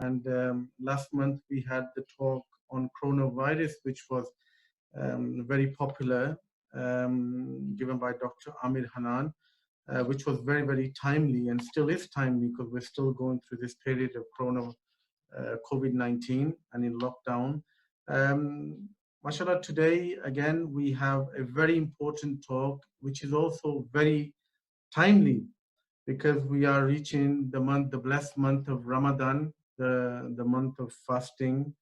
And last month we had the talk on coronavirus, which was very popular, given by Dr. Amir Hanan, which was very, very timely and still is timely because we're still going through this period of COVID-19 and in lockdown. Mashallah, today, again, we have a very important talk, which is also very timely because we are reaching the blessed month of Ramadan, the month of fasting.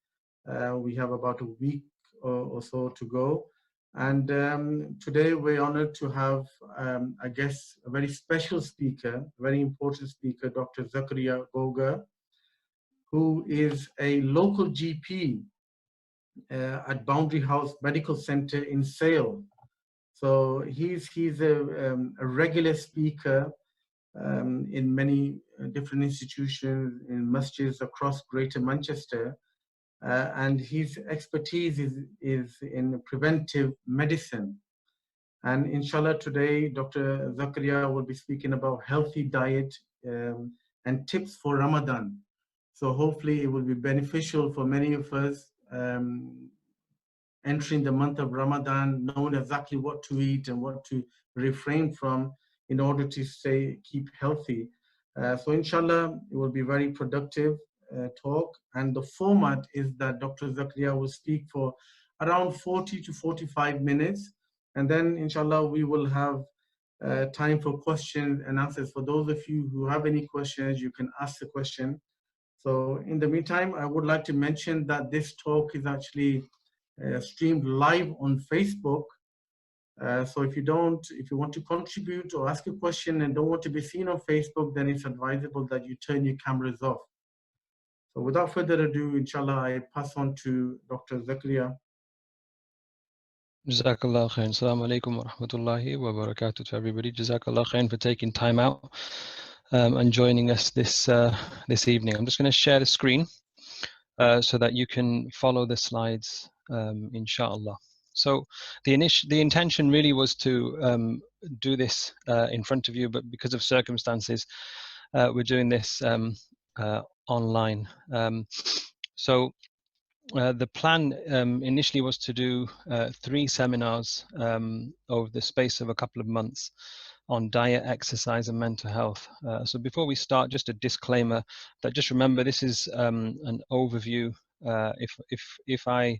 We have about a week or so to go. And today we're honored to have, I guess, a very special speaker, very important speaker, Dr. Zakariya Gogo, who is a local GP at Boundary House Medical Center in Sale. So he's a regular speaker in many different institutions, in masjids across Greater Manchester. And his expertise is in preventive medicine. And inshallah today, Dr. Zakariya will be speaking about healthy diet and tips for Ramadan. So hopefully it will be beneficial for many of us entering the month of Ramadan, knowing exactly what to eat and what to refrain from in order to keep healthy. So inshallah, it will be very productive talk. And the format is that Dr. Zakariya will speak for around 40 to 45 minutes. And then inshallah, we will have time for questions and answers. For those of you who have any questions, you can ask the question. So in the meantime, I would like to mention that this talk is actually streamed live on Facebook. So if you want to contribute or ask a question and don't want to be seen on Facebook, then it's advisable that you turn your cameras off. So without further ado, inshallah, I pass on to Dr. Zakariya. Jazakallah khair. Assalamu alaikum wa rahmatullahi wa barakatuh to everybody. Jazakallah khair for taking time out and joining us this evening. I'm just going to share the screen so that you can follow the slides, inshallah. So the intention really was to do this in front of you, but because of circumstances, we're doing this online. So the plan initially was to do 3 seminars over the space of a couple of months on diet, exercise, and mental health. So before we start, just a disclaimer that just remember this is an overview. If I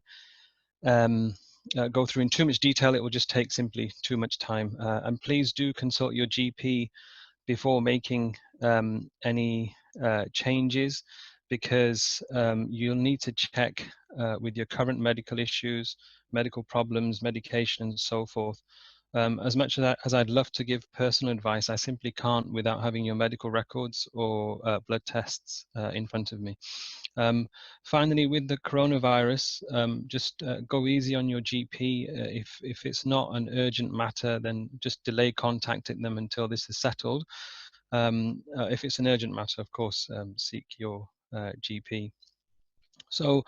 go through in too much detail, it will just take simply too much time. And please do consult your GP before making any changes, because you'll need to check with your current medical issues, medical problems, medication, and so forth. As much as I'd love to give personal advice, I simply can't without having your medical records or blood tests in front of me. Finally, with the coronavirus, just go easy on your GP. If it's not an urgent matter, then just delay contacting them until this is settled. If it's an urgent matter, of course, seek your GP. So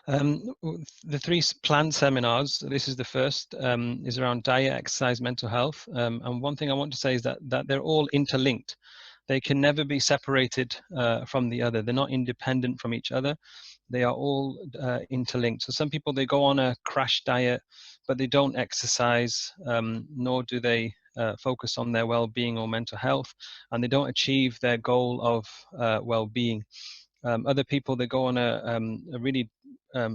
the 3 planned seminars, this is the first, is around diet, exercise, mental health. And one thing I want to say is that they're all interlinked. They can never be separated from the other. They're not independent from each other. They are all interlinked. So some people, they go on a crash diet, but they don't exercise, nor do they focus on their well-being or mental health, and they don't achieve their goal of well-being. Other people, they go on a really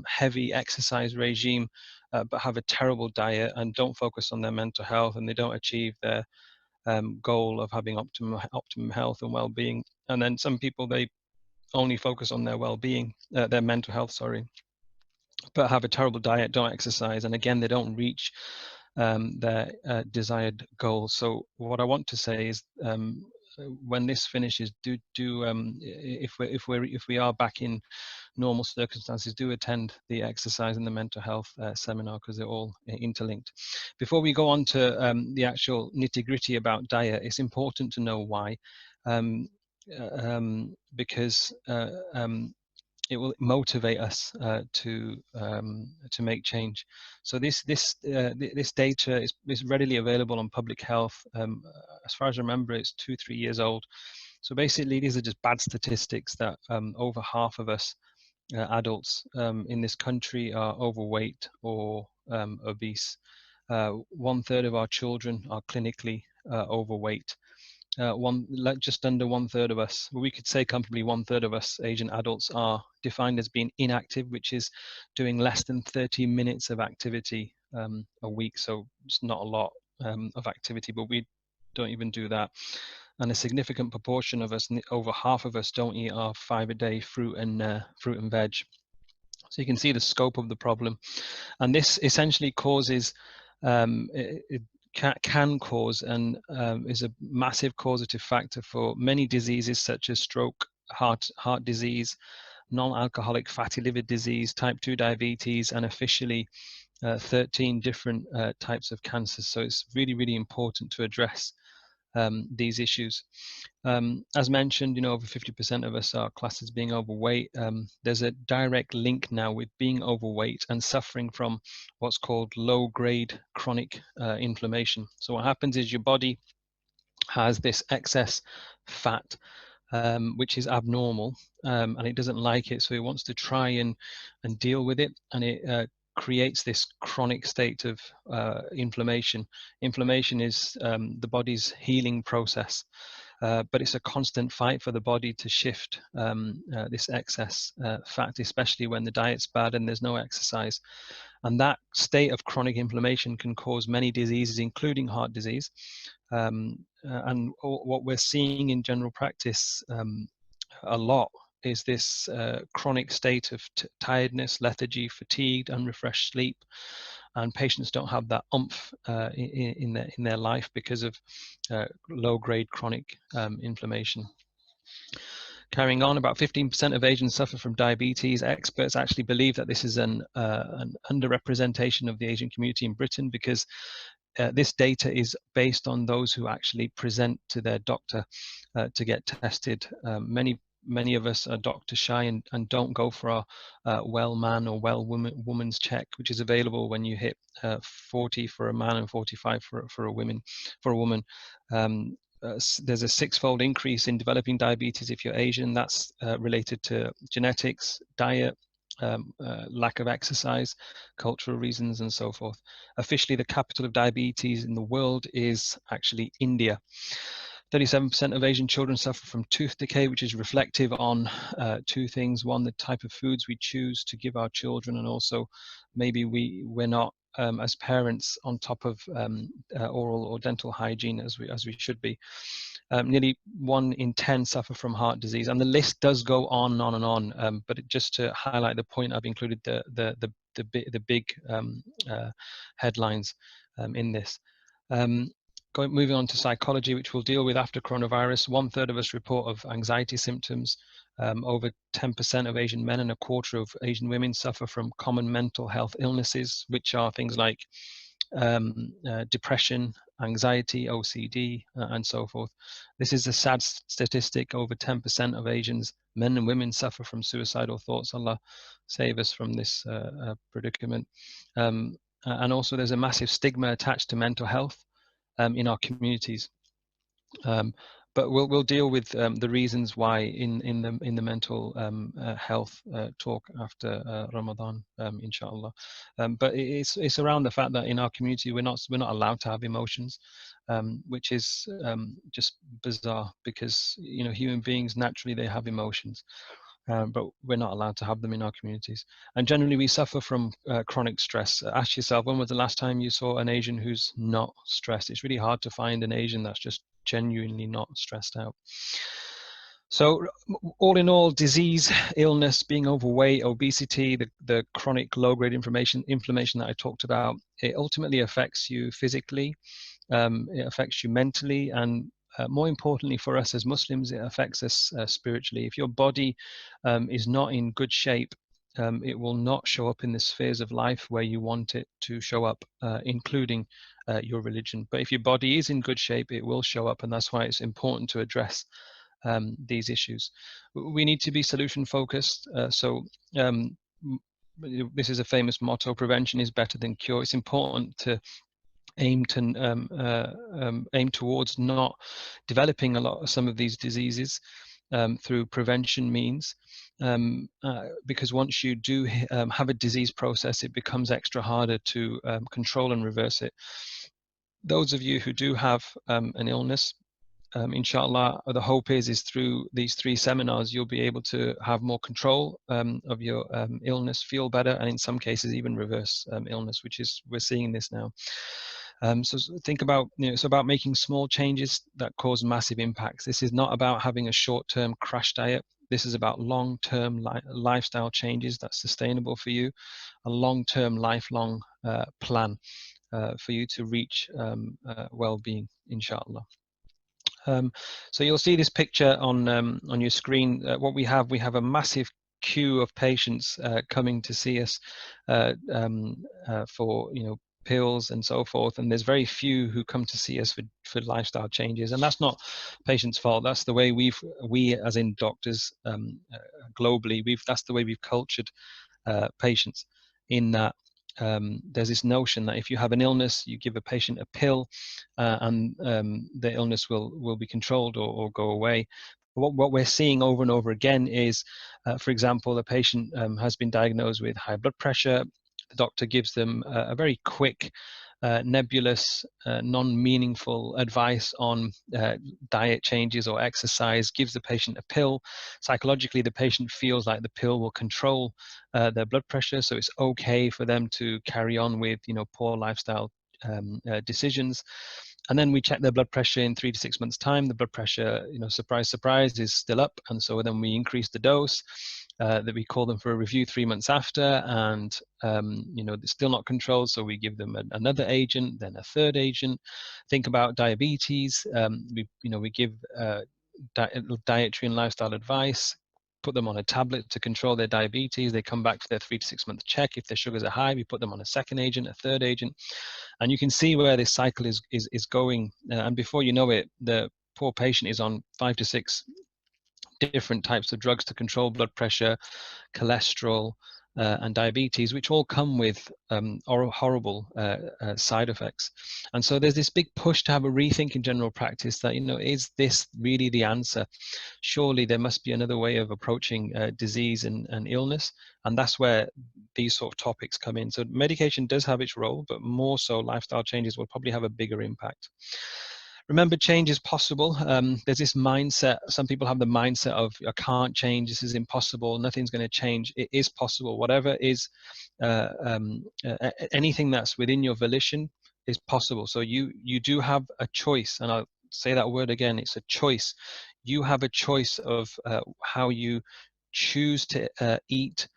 heavy exercise regime, but have a terrible diet and don't focus on their mental health, and they don't achieve their goal of having optimum health and well-being. And then some people, they only focus on their well-being, their mental health, sorry, but have a terrible diet, don't exercise, and again, they don't reach their desired goals. So what I want to say is, when this finishes, if we are back in normal circumstances, do attend the exercise and the mental health seminar, because they're all interlinked. Before we go on to the actual nitty-gritty about diet, it's important to know why, because it will motivate us to make change. So this data is readily available on Public Health. As far as I remember, it's 2-3 years old. So basically, these are just bad statistics that over half of us adults in this country are overweight or obese. 1/3 of our children are clinically overweight. Just under 1/3 of us, we could say comfortably 1/3 of us Asian adults are defined as being inactive, which is doing less than 30 minutes of activity a week. So it's not a lot of activity, but we don't even do that. And a significant proportion of us, over half of us, don't eat our 5 a day fruit and veg. So you can see the scope of the problem, and this essentially causes it can cause and is a massive causative factor for many diseases such as stroke, heart disease, non-alcoholic fatty liver disease, type 2 diabetes, and officially 13 different types of cancers. So it's really, really important to address these issues. As mentioned, over 50% of us are classed as being overweight. There's a direct link now with being overweight and suffering from what's called low-grade chronic inflammation. So what happens is your body has this excess fat, which is abnormal, and it doesn't like it, so it wants to try and deal with it, and it creates this chronic state of inflammation. Inflammation is the body's healing process, but it's a constant fight for the body to shift this excess fat, especially when the diet's bad and there's no exercise. And that state of chronic inflammation can cause many diseases, including heart disease. And what we're seeing in general practice a lot is this chronic state of tiredness, lethargy, fatigued, unrefreshed sleep, and patients don't have that oomph in their life because of low-grade chronic inflammation. Carrying on, about 15% of Asians suffer from diabetes. Experts actually believe that this is an underrepresentation of the Asian community in Britain, because this data is based on those who actually present to their doctor to get tested. Many of us are doctor shy and don't go for our well man or well woman's check, which is available when you hit 40 for a man and 45 for a woman. There's a 6-fold increase in developing diabetes if you're Asian. That's related to genetics, diet, lack of exercise, cultural reasons, and so forth. Officially, the capital of diabetes in the world is actually India. 37% of Asian children suffer from tooth decay, which is reflective on two things. One, the type of foods we choose to give our children, and also maybe we're not as parents on top of oral or dental hygiene as we should be. Nearly 1 in 10 suffer from heart disease, and the list does go on and on and on. But just to highlight the point, I've included the big headlines in this. Moving on to psychology, which we'll deal with after coronavirus. 1/3 of us report of anxiety symptoms. Over 10% of Asian men and a quarter of Asian women suffer from common mental health illnesses, which are things like depression, anxiety, OCD, and so forth. This is a sad statistic. Over 10% of Asians, men and women, suffer from suicidal thoughts. Allah save us from this predicament. And also there's a massive stigma attached to mental health in our communities. But we'll deal with the reasons why in the mental health talk after Ramadan, inshallah. But it's around the fact that in our community we're not allowed to have emotions, which is just bizarre, because human beings naturally they have emotions. But we're not allowed to have them in our communities. And generally we suffer from chronic stress. Ask yourself, when was the last time you saw an Asian who's not stressed? It's really hard to find an Asian that's just genuinely not stressed out. So all in all, disease, illness, being overweight, obesity, the chronic low-grade inflammation that I talked about, it ultimately affects you physically, it affects you mentally, and more importantly for us as Muslims, it affects us spiritually. If your body is not in good shape, it will not show up in the spheres of life where you want it to show up, including your religion. But if your body is in good shape, it will show up, and that's why it's important to address these issues. We need to be solution focused. This is a famous motto: prevention is better than cure. It's important to aim towards not developing some of these diseases through prevention means, because once you do have a disease process, it becomes extra harder to control and reverse it. Those of you who do have an illness, inshallah, the hope is through these 3 seminars, you'll be able to have more control of your illness, feel better, and in some cases even reverse illness, which is, we're seeing this now. So think about, it's about making small changes that cause massive impacts. This is not about having a short-term crash diet. This is about long-term lifestyle changes that's sustainable for you, a long-term, lifelong plan for you to reach well-being, inshallah. So you'll see this picture on your screen. What we have a massive queue of patients coming to see us for pills and so forth, and there's very few who come to see us for lifestyle changes, and that's not patients' fault. That's the way we as in doctors globally, that's the way we've cultured patients, in that there's this notion that if you have an illness, you give a patient a pill and the illness will be controlled or go away. What we're seeing over and over again is, for example, a patient has been diagnosed with high blood pressure. The doctor gives them a very quick, nebulous, non-meaningful advice on diet changes or exercise, gives the patient a pill. Psychologically, the patient feels like the pill will control their blood pressure, so it's okay for them to carry on with poor lifestyle decisions. And then we check their blood pressure in 3 to 6 months' time. The blood pressure, surprise, surprise, is still up, and so then we increase the dose. That we call them for a review 3 months after, and they're still not controlled, so we give them another agent, then a third agent. Think about diabetes. We give dietary and lifestyle advice, put them on a tablet to control their diabetes. They come back to their 3 to 6 month check. If their sugars are high, we put them on a second agent, a third agent, and you can see where this cycle is going. And before you know it, the poor patient is on 5 to 6 different types of drugs to control blood pressure, cholesterol, and diabetes, which all come with horrible side effects. And so there's this big push to have a rethink in general practice that, is this really the answer? Surely there must be another way of approaching disease and illness. And that's where these sort of topics come in. So medication does have its role, but more so lifestyle changes will probably have a bigger impact. Remember, change is possible. There's this mindset. Some people have the mindset of, I can't change, this is impossible, nothing's going to change. It is possible. Whatever is, anything that's within your volition is possible. So you do have a choice, and I'll say that word again, it's a choice. You have a choice of how you choose to eat,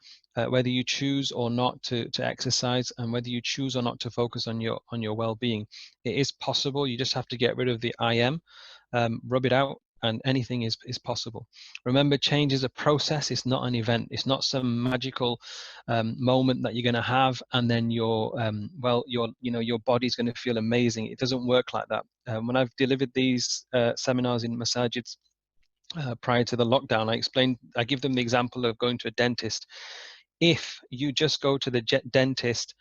whether you choose or not to exercise, and whether you choose or not to focus on your well-being. It is possible. You just have to get rid of the I am, rub it out, and anything is possible. Remember, change is a process. It's not an event. It's not some magical moment that you're going to have and then your body's going to feel amazing. It doesn't work like that. When I've delivered these seminars in masajids prior to the lockdown, I give them the example of going to a dentist. If you just go to the dentist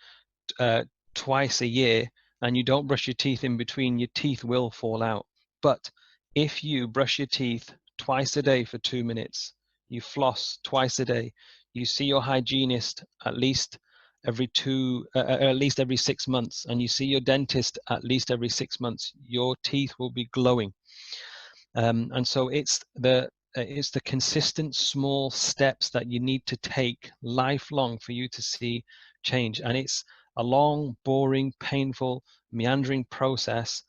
twice a year and you don't brush your teeth in between, your teeth will fall out. But if you brush your teeth twice a day for 2 minutes, you floss twice a day, you see your hygienist at least every 6 months, and you see your dentist at least every 6 months, your teeth will be glowing. And so it's the consistent small steps that you need to take lifelong for you to see change. And it's a long, boring, painful, meandering process.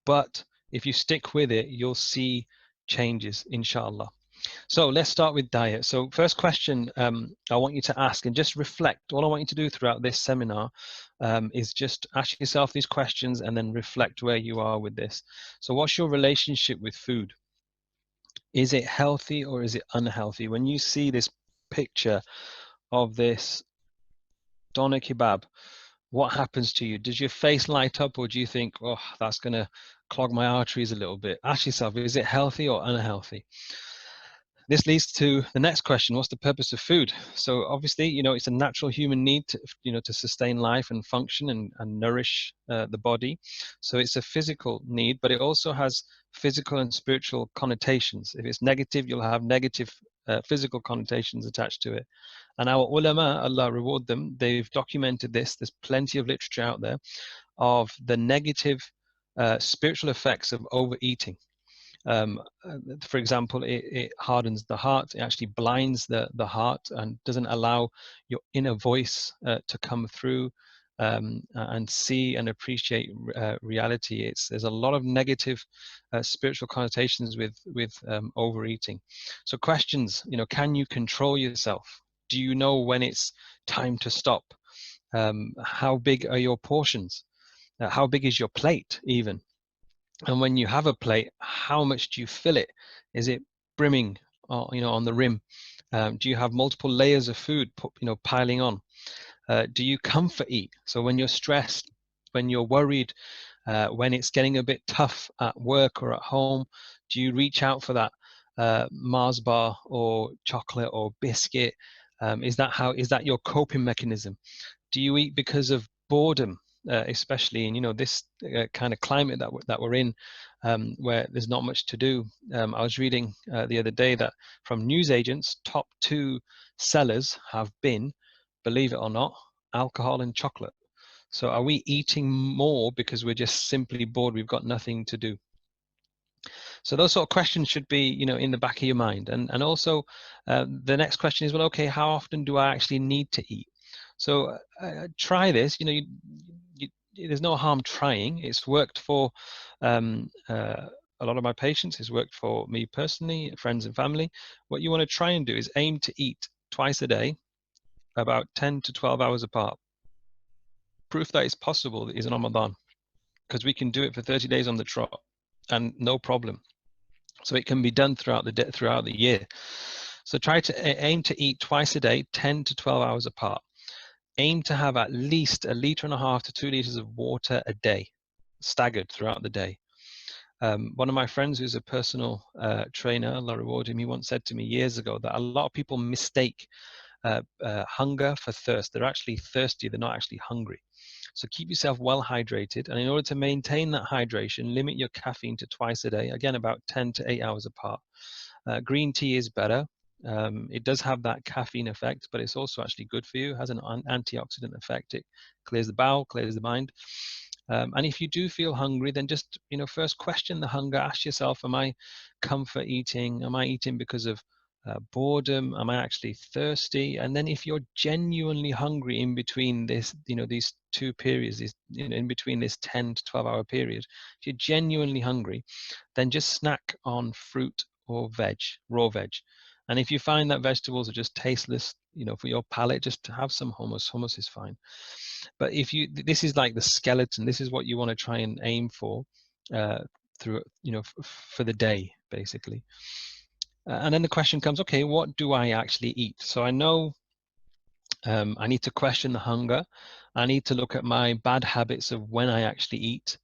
But if you stick with it, you'll see changes, inshallah. So let's start with diet. So first question I want you to ask, and just reflect. All I want you to do throughout this seminar is just ask yourself these questions and then reflect where you are with this. So what's your relationship with food? Is it healthy or is it unhealthy? When you see this picture of this doner kebab, what happens to you? Does your face light up, or do you think, oh, that's going to clog my arteries a little bit? Ask yourself, is it healthy or unhealthy? This leads to the next question: what's the purpose of food? So obviously, it's a natural human need to, to sustain life and function and nourish the body. So it's a physical need, but it also has physical and spiritual connotations. If it's negative, you'll have negative physical connotations attached to it. And our ulama, Allah reward them, they've documented this. There's plenty of literature out there of the negative spiritual effects of overeating. For example, it hardens the heart. It actually blinds the heart and doesn't allow your inner voice to come through and see and appreciate reality. There's a lot of negative spiritual connotations with overeating. So questions, can you control yourself? Do you know when it's time to stop? How big are your portions? How big is your plate even? And when you have a plate, how much do you fill it? Is it brimming, on the rim? Do you have multiple layers of food, piling on? Do you comfort eat? So when you're stressed, when you're worried, when it's getting a bit tough at work or at home, do you reach out for that Mars bar or chocolate or biscuit? Is that your coping mechanism? Do you eat because of boredom, especially in this kind of climate that we're in, where there's not much to do? I was reading the other day that from news agents, top 2 sellers have been, believe it or not, alcohol and chocolate. So are we eating more because we're just simply bored? We've got nothing to do. So those sort of questions should be, in the back of your mind. And also, the next question is, well, okay, how often do I actually need to eat? So try this. There's no harm trying. It's worked for a lot of my patients. It's worked for me personally, friends and family. What you want to try and do is aim to eat twice a day, about 10 to 12 hours apart. Proof that it's possible is in Ramadan, because we can do it for 30 days on the trot and no problem. So it can be done throughout the year. So try to aim to eat twice a day, 10 to 12 hours apart. Aim to have at least 1.5 liters to 2 liters of water a day, staggered throughout the day. One of my friends who's a personal trainer, Allah reward him, he once said to me years ago that a lot of people mistake hunger for thirst. They're actually thirsty, they're not actually hungry. So keep yourself well hydrated, and in order to maintain that hydration, limit your caffeine to twice a day, again about 10 to 8 hours apart. Green tea is better. It does have that caffeine effect, but it's also actually good for you. It has an antioxidant effect. It clears the bowel, clears the mind. And if you do feel hungry, then just first question the hunger. Ask yourself, am I comfort eating? Am I eating because of boredom? Am I actually thirsty? And then if you're genuinely hungry in between this, these 2 periods, in between this 10 to 12 hour period, if you're genuinely hungry, then just snack on fruit or veg, raw veg. And if you find that vegetables are just tasteless, for your palate, just to have some hummus. Hummus is fine. But this is like the skeleton. This is what you want to try and aim for through, for the day, basically. And then the question comes, okay, what do I actually eat? So I know I need to question the hunger. I need to look at my bad habits of when I actually eat.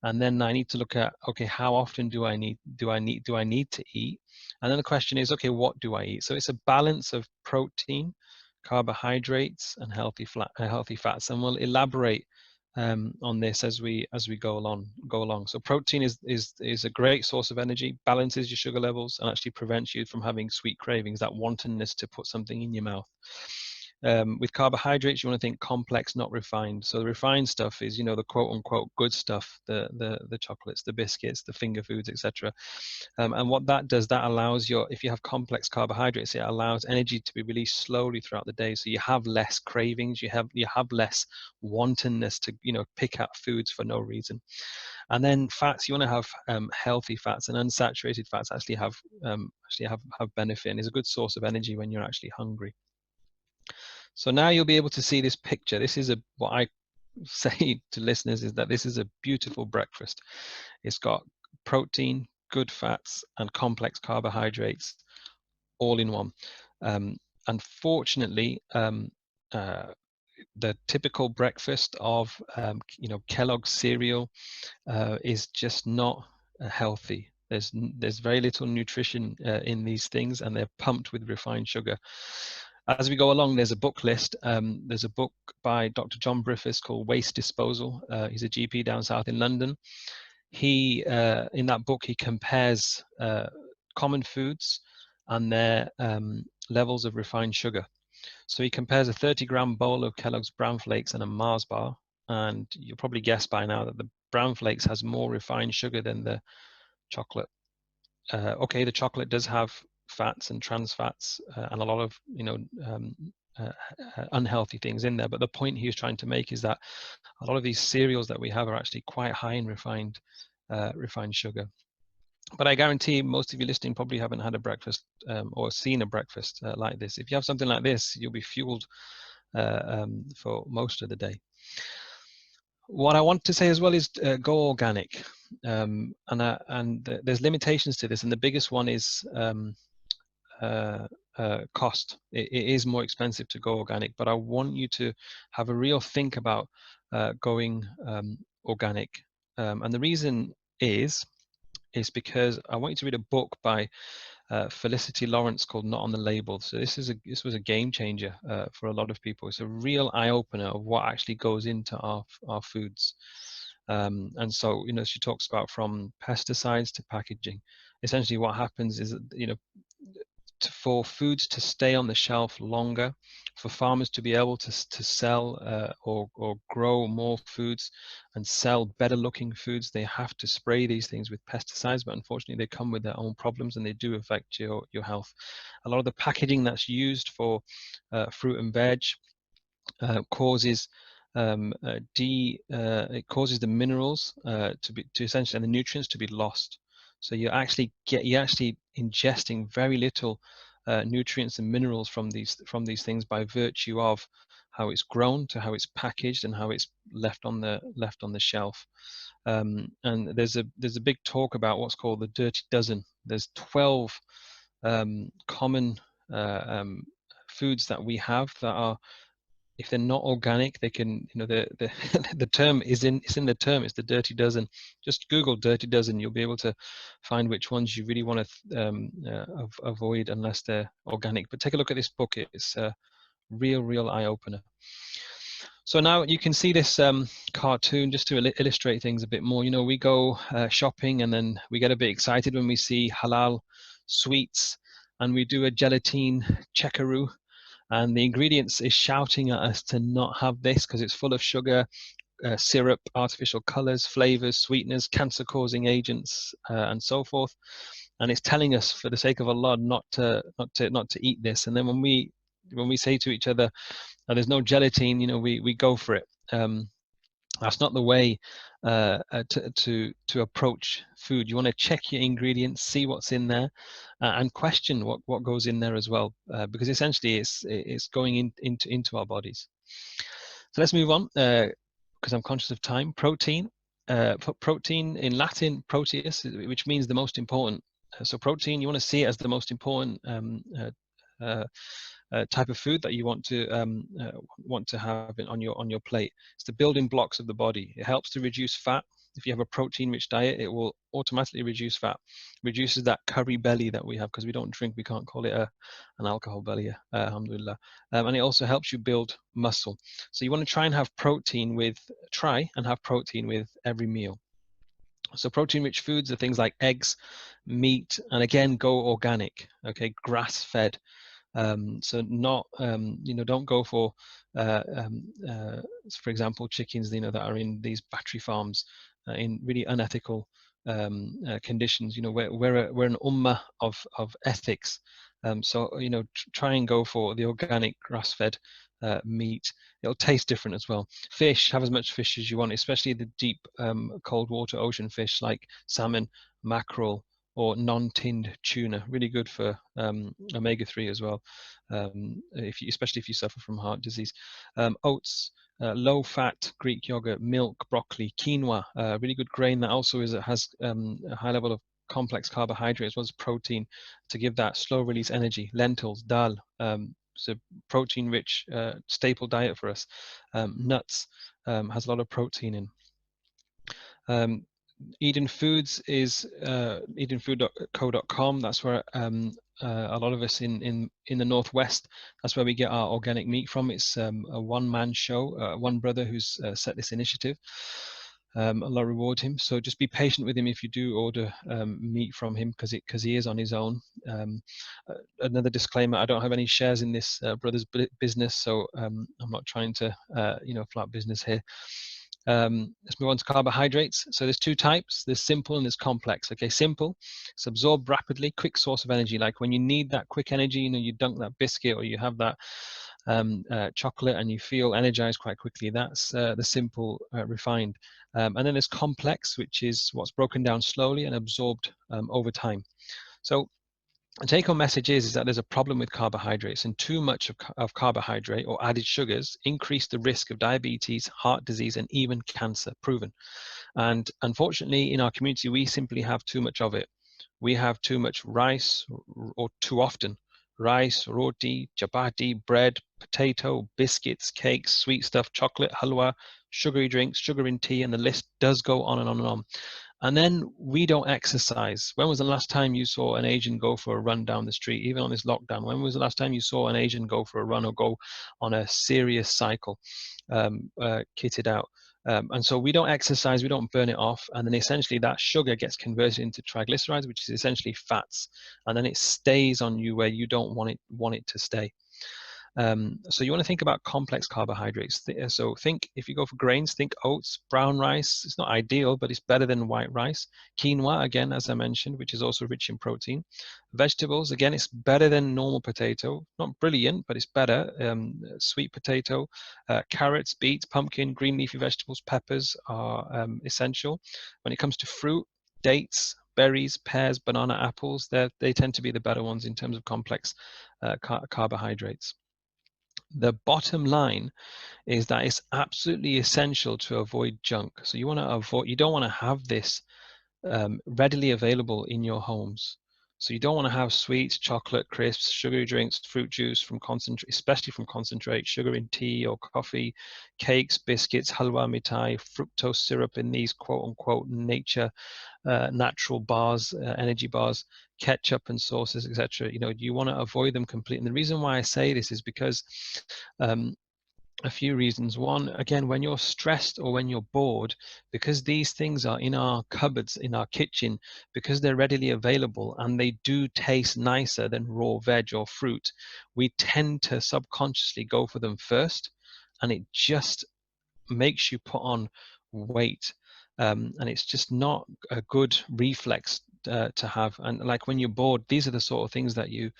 And then I need to look at, okay, how often do I need to eat? And then the question is, okay, what do I eat? So it's a balance of protein, carbohydrates, and healthy fats. And we'll elaborate on this as we go along. So protein is a great source of energy, balances your sugar levels, and actually prevents you from having sweet cravings, that wantonness to put something in your mouth. With carbohydrates, you want to think complex, not refined. So the refined stuff is, the quote unquote good stuff, the chocolates, the biscuits, the finger foods, etc. And what that does, that allows if you have complex carbohydrates, it allows energy to be released slowly throughout the day. So you have less cravings, you have less wantonness to, pick at foods for no reason. And then fats, you want to have healthy fats, and unsaturated fats actually have benefit and is a good source of energy when you're actually hungry. So now you'll be able to see this picture. This is what I say to listeners is that this is a beautiful breakfast. It's got protein, good fats, and complex carbohydrates all in one. Unfortunately, the typical breakfast of Kellogg's cereal is just not healthy. There's very little nutrition in these things, and they're pumped with refined sugar. As we go along, there's a book list. There's a book by Dr. John Griffiths called Waste Disposal. He's a GP down south in London. He in that book he compares common foods and their levels of refined sugar. So he compares a 30-gram bowl of Kellogg's Brown Flakes and a Mars bar, and you'll probably guess by now that the Brown Flakes has more refined sugar than the chocolate. Okay, the chocolate does have fats and trans fats and a lot of uh, unhealthy things in there, but the point he was trying to make is that a lot of these cereals that we have are actually quite high in refined sugar. But I guarantee most of you listening probably haven't had a breakfast or seen a breakfast like this. If you have something like this, you'll be fueled for most of the day. What I want to say as well is go organic, and there's limitations to this, and the biggest one is cost. It is more expensive to go organic, but I want you to have a real think about going organic, and the reason is because I want you to read a book by Felicity Lawrence called Not on the Label. So this was a game changer for a lot of people. It's a real eye opener of what actually goes into our foods. And so, she talks about from pesticides to packaging. Essentially what happens is, for foods to stay on the shelf longer, for farmers to be able to sell or grow more foods and sell better looking foods, they have to spray these things with pesticides, but unfortunately they come with their own problems and they do affect your health. A lot of the packaging that's used for fruit and veg causes it causes the minerals to essentially, and the nutrients to be lost. So you're actually ingesting very little nutrients and minerals from these things by virtue of how it's grown, to how it's packaged, and how it's left on the shelf. And there's a big talk about what's called the dirty dozen. There's 12 common foods that we have that are, if they're not organic, they can, the the term it's in the term, it's the dirty dozen. Just Google dirty dozen, you'll be able to find which ones you really want to avoid unless they're organic. But take a look at this book. It's a real eye opener. So now you can see this cartoon just to illustrate things a bit more. We go shopping and then we get a bit excited when we see halal sweets, and we do a gelatine checkaroo, and the ingredients is shouting at us to not have this because it's full of sugar, syrup, artificial colors, flavors, sweeteners, cancer-causing agents, and so forth. And it's telling us, for the sake of Allah, not to eat this. And then when we say to each other, "There's no gelatine," we go for it. That's not the way to approach food. You want to check your ingredients, see what's in there, and question what goes in there as well, because essentially it's going into our bodies. So let's move on, because I'm conscious of time. Protein. Protein in Latin, proteus, which means the most important. So protein, you want to see it as the most important type of food that you want to have on your plate. It's the building blocks of the body. It helps to reduce fat. If you have a protein-rich diet, it will automatically reduce fat. Reduces that curry belly that we have because we don't drink. We can't call it an alcohol belly, alhamdulillah. And it also helps you build muscle. So you want to try and have protein with every meal. So protein-rich foods are things like eggs, meat, and again, go organic. Okay, grass-fed. So not, don't go for example, chickens, that are in these battery farms in really unethical conditions. We're an ummah of ethics. So try and go for the organic grass-fed meat. It'll taste different as well. Fish, have as much fish as you want, especially the deep cold water ocean fish like salmon, mackerel, or non-tinned tuna. Really good for omega-3 as well, especially if you suffer from heart disease. Oats, low-fat Greek yogurt, milk, broccoli, quinoa, really good grain that also has a high level of complex carbohydrate as well as protein to give that slow-release energy. Lentils, dal, so protein-rich staple diet for us. Nuts has a lot of protein in. Eden Foods is edenfood.co.com. That's where a lot of us in the Northwest, that's where we get our organic meat from. It's a one-man show, one brother who's set this initiative. Allah reward him. So just be patient with him if you do order meat from him, because he is on his own. Another disclaimer: I don't have any shares in this brother's business, so I'm not trying to flout business here. Let's move on to carbohydrates. So there's two types: there's simple and there's complex. Okay, simple, it's absorbed rapidly, quick source of energy. Like when you need that quick energy, you dunk that biscuit or you have that chocolate and you feel energized quite quickly. That's the simple, refined. And then there's complex, which is what's broken down slowly and absorbed over time. So the take-home message is that there's a problem with carbohydrates, and too much of carbohydrate or added sugars increase the risk of diabetes, heart disease, and even cancer, proven. And unfortunately, in our community, we simply have too much of it. We have too much rice, or too often rice, roti, chapati, bread, potato, biscuits, cakes, sweet stuff, chocolate, halwa, sugary drinks, sugar in tea, and the list does go on and on and on. And then we don't exercise. When was the last time you saw an Asian go for a run down the street, even on this lockdown? When was the last time you saw an Asian go for a run or go on a serious cycle, kitted out? And so we don't exercise, we don't burn it off, and then essentially that sugar gets converted into triglycerides, which is essentially fats, and then it stays on you where you don't want it to stay. So you want to think about complex carbohydrates. So think, if you go for grains, think oats, brown rice. It's not ideal, but it's better than white rice. Quinoa, again, as I mentioned, which is also rich in protein. Vegetables, again, it's better than normal potato. Not brilliant, but it's better. Sweet potato, carrots, beets, pumpkin, green leafy vegetables, peppers are essential. When it comes to fruit, dates, berries, pears, banana, apples, they tend to be the better ones in terms of complex carbohydrates. The bottom line is that it's absolutely essential to avoid junk. So you don't want to have this readily available in your homes. So you don't want to have sweets, chocolate, crisps, sugary drinks, fruit juice from concentrate, especially from concentrate, sugar in tea or coffee, cakes, biscuits, halwa, mitai, fructose syrup in these quote unquote natural bars, energy bars, ketchup and sauces, etc. You want to avoid them completely. And the reason why I say this is because a few reasons. One, again, when you're stressed or when you're bored, because these things are in our cupboards, in our kitchen, because they're readily available and they do taste nicer than raw veg or fruit, we tend to subconsciously go for them first, and it just makes you put on weight. And it's just not a good reflex to have. And like when you're bored, these are the sort of things that you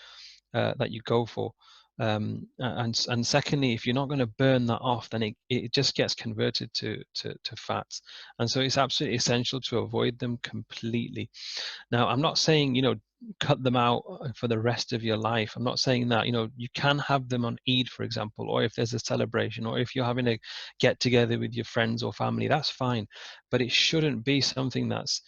go for. And secondly, if you're not going to burn that off, then it just gets converted to fats. And so it's absolutely essential to avoid them completely. Now, I'm not saying, cut them out for the rest of your life. I'm not saying that. You can have them on Eid, for example, or if there's a celebration, or if you're having a get together with your friends or family, that's fine. But it shouldn't be something that's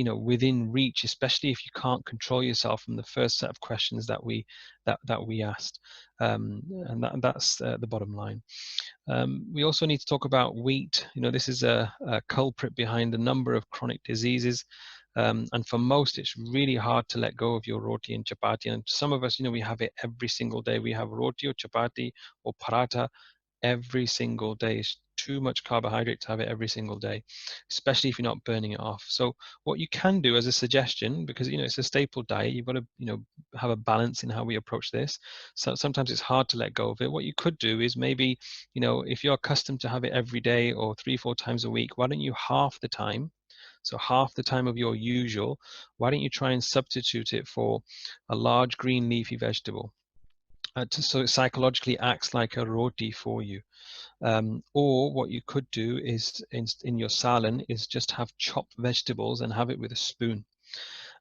within reach, especially if you can't control yourself from the first set of questions that we asked. And that's the bottom line. We also need to talk about wheat. This is a culprit behind a number of chronic diseases. And for most, it's really hard to let go of your roti and chapati. And some of us, we have it every single day. We have roti or chapati or paratha every single day. It's too much carbohydrate to have it every single day, especially if you're not burning it off. So what you can do as a suggestion, because it's a staple diet, you've got to have a balance in how we approach this. So sometimes it's hard to let go of it. What you could do is maybe, if you're accustomed to have it every day or 3-4 times a week, why don't you half the time, so half the time of your usual, why don't you try and substitute it for a large green leafy vegetable? So it psychologically acts like a roti for you. Or what you could do is in your salan is just have chopped vegetables and have it with a spoon.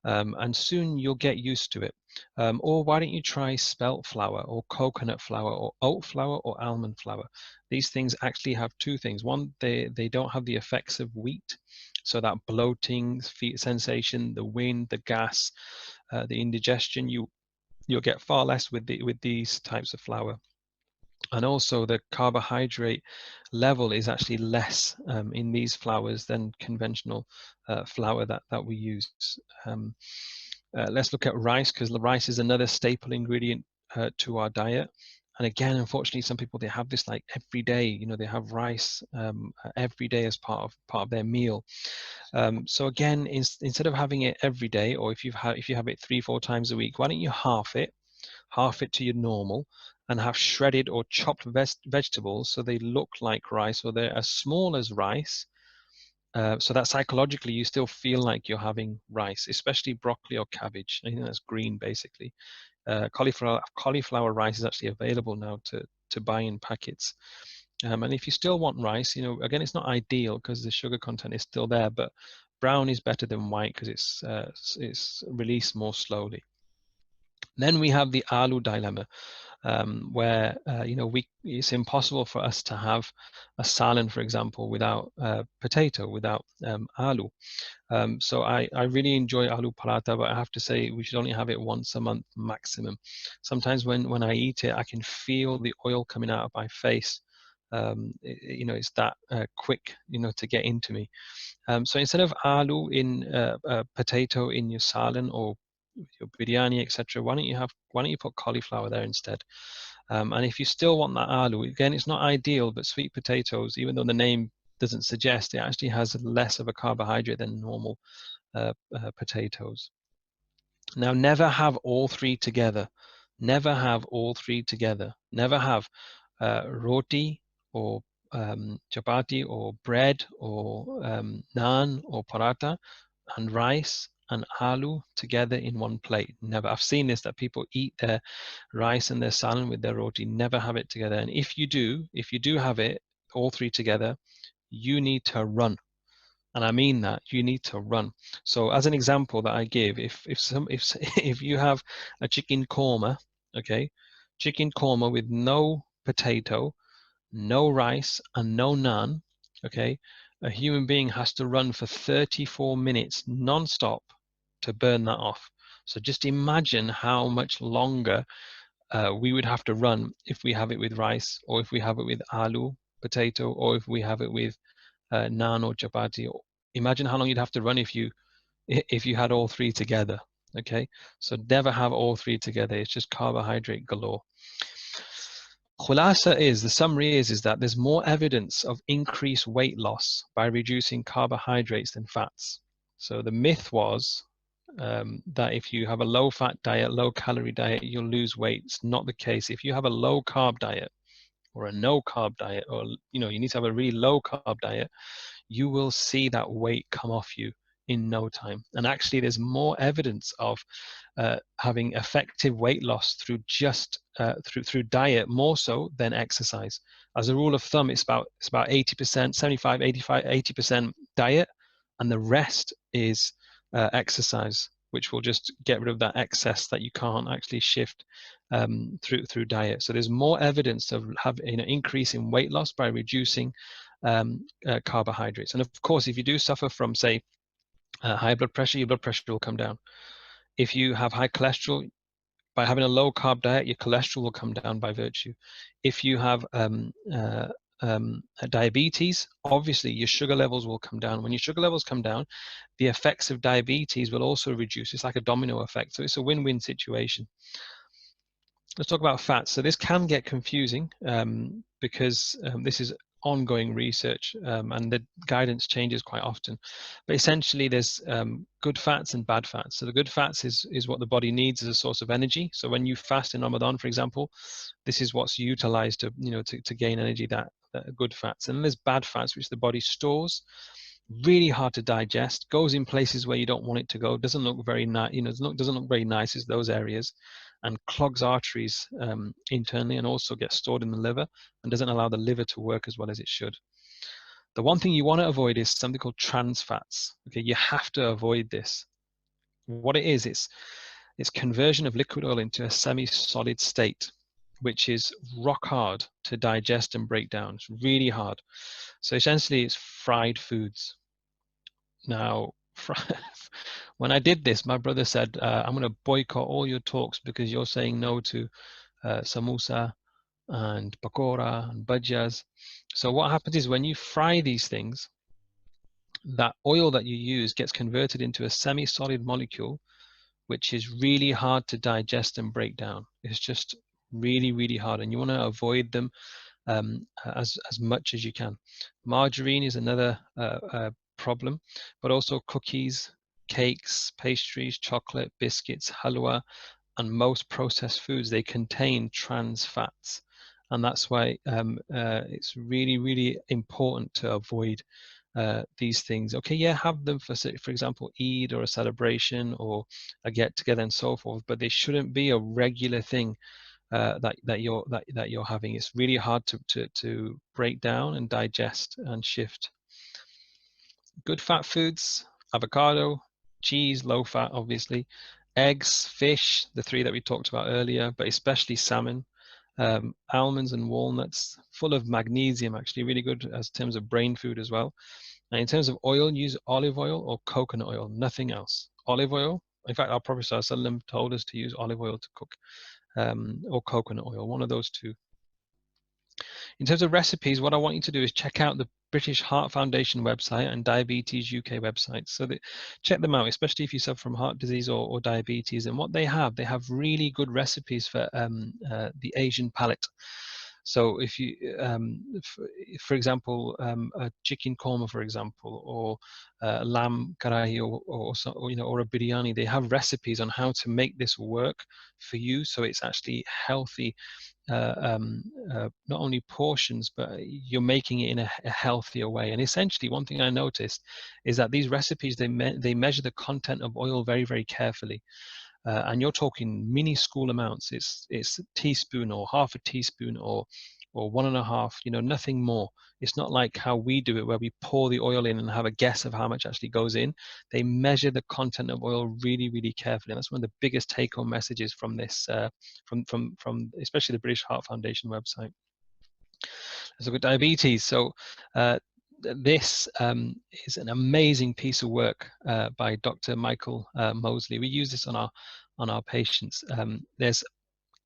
And soon you'll get used to it. Or why don't you try spelt flour or coconut flour or oat flour or almond flour? These things actually have two things. One, they don't have the effects of wheat. So that bloating sensation, the wind, the gas, the indigestion, you'll get far less with these types of flour. And also the carbohydrate level is actually less in these flours than conventional flour that we use. Let's look at rice, because the rice is another staple ingredient to our diet. And again, unfortunately, some people, they have this like every day. You know, they have rice every day as part of their meal. So again, instead of having it every day, or if you have it 3-4 times a week, why don't you half it to your normal, and have shredded or chopped vegetables so they look like rice, or they're as small as rice, so that psychologically you still feel like you're having rice, especially broccoli or cabbage. I think that's green basically. Cauliflower rice is actually available now to buy in packets. And if you still want rice, you know, again, it's not ideal because the sugar content is still there, but brown is better than white because it's released more slowly. Then we have the aloo dilemma, where you know, it's impossible for us to have a salad, for example, without potato, without aloo. So I really enjoy aloo paratha, but I have to say we should only have it once a month maximum. Sometimes when I eat it, I can feel the oil coming out of my face. You know, it's that quick, you know, to get into me. So instead of aloo in potato in your salan or your biryani, etc., why don't you put cauliflower there instead? And if you still want that aloo, again, it's not ideal, but sweet potatoes, even though the name doesn't suggest, it actually has less of a carbohydrate than normal potatoes. Now, never have all three together. Never have all three together. Never have roti or chapati or bread or naan or paratha and rice and aloo together in one plate. Never. I've seen this, that people eat their rice and their salad with their roti. Never have it together. And if you do have it all three together, you need to run. And I mean that, you need to run. So as an example that I give, if you have a chicken korma, okay, chicken korma with no potato, no rice, and no naan, okay, a human being has to run for 34 minutes non-stop to burn that off. So just imagine how much longer we would have to run if we have it with rice, or if we have it with aloo, potato, or if we have it with naan or chapati. Imagine how long you'd have to run if you had all three together. Okay, so never have all three together. It's just carbohydrate galore. Khulasa is, the summary is that there's more evidence of increased weight loss by reducing carbohydrates than fats. So the myth was that if you have a low fat diet, low calorie diet, you'll lose weight. It's not the case. If you have a low carb diet or a no carb diet, or you know, you need to have a really low carb diet, you will see that weight come off you in no time. And actually, there's more evidence of having effective weight loss through just through diet more so than exercise. As a rule of thumb, it's about 80%, 75, 85, 80% diet, and the rest is exercise, which will just get rid of that excess that you can't actually shift through diet. So there's more evidence of having an increase in weight loss by reducing carbohydrates. And of course, if you do suffer from, say, high blood pressure, your blood pressure will come down. If you have high cholesterol, by having a low carb diet, your cholesterol will come down by virtue. If you have diabetes, obviously your sugar levels will come down. When your sugar levels come down, the effects of diabetes will also reduce. It's like a domino effect. So it's a win-win situation. Let's talk about fats. So this can get confusing because this is ongoing research and the guidance changes quite often. But essentially, there's good fats and bad fats. So the good fats is what the body needs as a source of energy. So when you fast in Ramadan, for example, this is what's utilized to gain energy, that good fats. And then there's bad fats, which the body stores. Really hard to digest, goes in places where you don't want it to go, doesn't look very nice, doesn't look very nice as those areas, and clogs arteries internally, and also gets stored in the liver and doesn't allow the liver to work as well as it should. The one thing you want to avoid is something called trans fats. Okay, you have to avoid this. What it is, it's conversion of liquid oil into a semi-solid state, which is rock hard to digest and break down. It's really hard. So essentially, it's fried foods. Now, when I did this, my brother said, I'm going to boycott all your talks because you're saying no to samosa, and pakora and bhajjas. So what happens is when you fry these things, that oil that you use gets converted into a semi-solid molecule, which is really hard to digest and break down. It's just really, really hard, and you want to avoid them as much as you can. Margarine is another problem, but also cookies, cakes, pastries, chocolate, biscuits, halwa, and most processed foods, they contain trans fats. And that's why it's really, really important to avoid these things. Okay, yeah, have them for example, Eid or a celebration or a get together and so forth, but they shouldn't be a regular thing that you're having. It's really hard to break down and digest and shift. Good fat foods: avocado, cheese, low fat, obviously, eggs, fish, the three that we talked about earlier, but especially salmon, almonds and walnuts, full of magnesium, actually really good as terms of brain food as well. And in terms of oil, use olive oil or coconut oil, nothing else. Olive oil, in fact, our Prophet ﷺ told us to use olive oil to cook, or coconut oil, one of those two. In terms of recipes, what I want you to do is check out the British Heart Foundation website and Diabetes UK website. So check them out, especially if you suffer from heart disease or diabetes. And what they have really good recipes for the Asian palate. So if you, for example, a chicken korma, for example, or lamb karahi, or a biryani, they have recipes on how to make this work for you, so it's actually healthy. Not only portions, but you're making it in a healthier way. And essentially, one thing I noticed is that these recipes, they measure the content of oil very, very carefully. And you're talking minuscule amounts. It's a teaspoon or half a teaspoon or 1.5, nothing more. It's not like how we do it, where we pour the oil in and have a guess of how much actually goes in. They measure the content of oil really, really carefully. And that's one of the biggest take-home messages from this, from especially the British Heart Foundation website. So with diabetes, this is an amazing piece of work by Dr. Michael Mosley. We use this on our patients. There's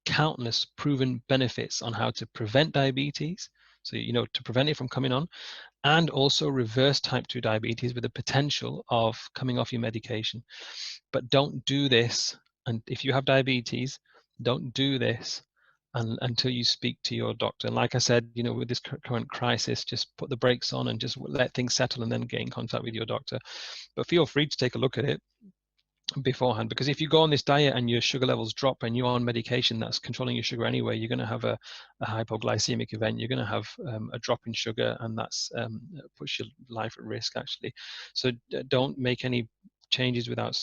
countless proven benefits on how to prevent diabetes, so to prevent it from coming on, and also reverse type 2 diabetes with the potential of coming off your medication. But don't do this, and if you have diabetes, don't do this until you speak to your doctor. And like I said, with this current crisis, just put the brakes on and just let things settle and then get in contact with your doctor. But feel free to take a look at it beforehand, because if you go on this diet and your sugar levels drop and you're on medication that's controlling your sugar anyway, you're going to have a hypoglycemic event. You're going to have a drop in sugar, and that's puts your life at risk, actually. So don't make any changes without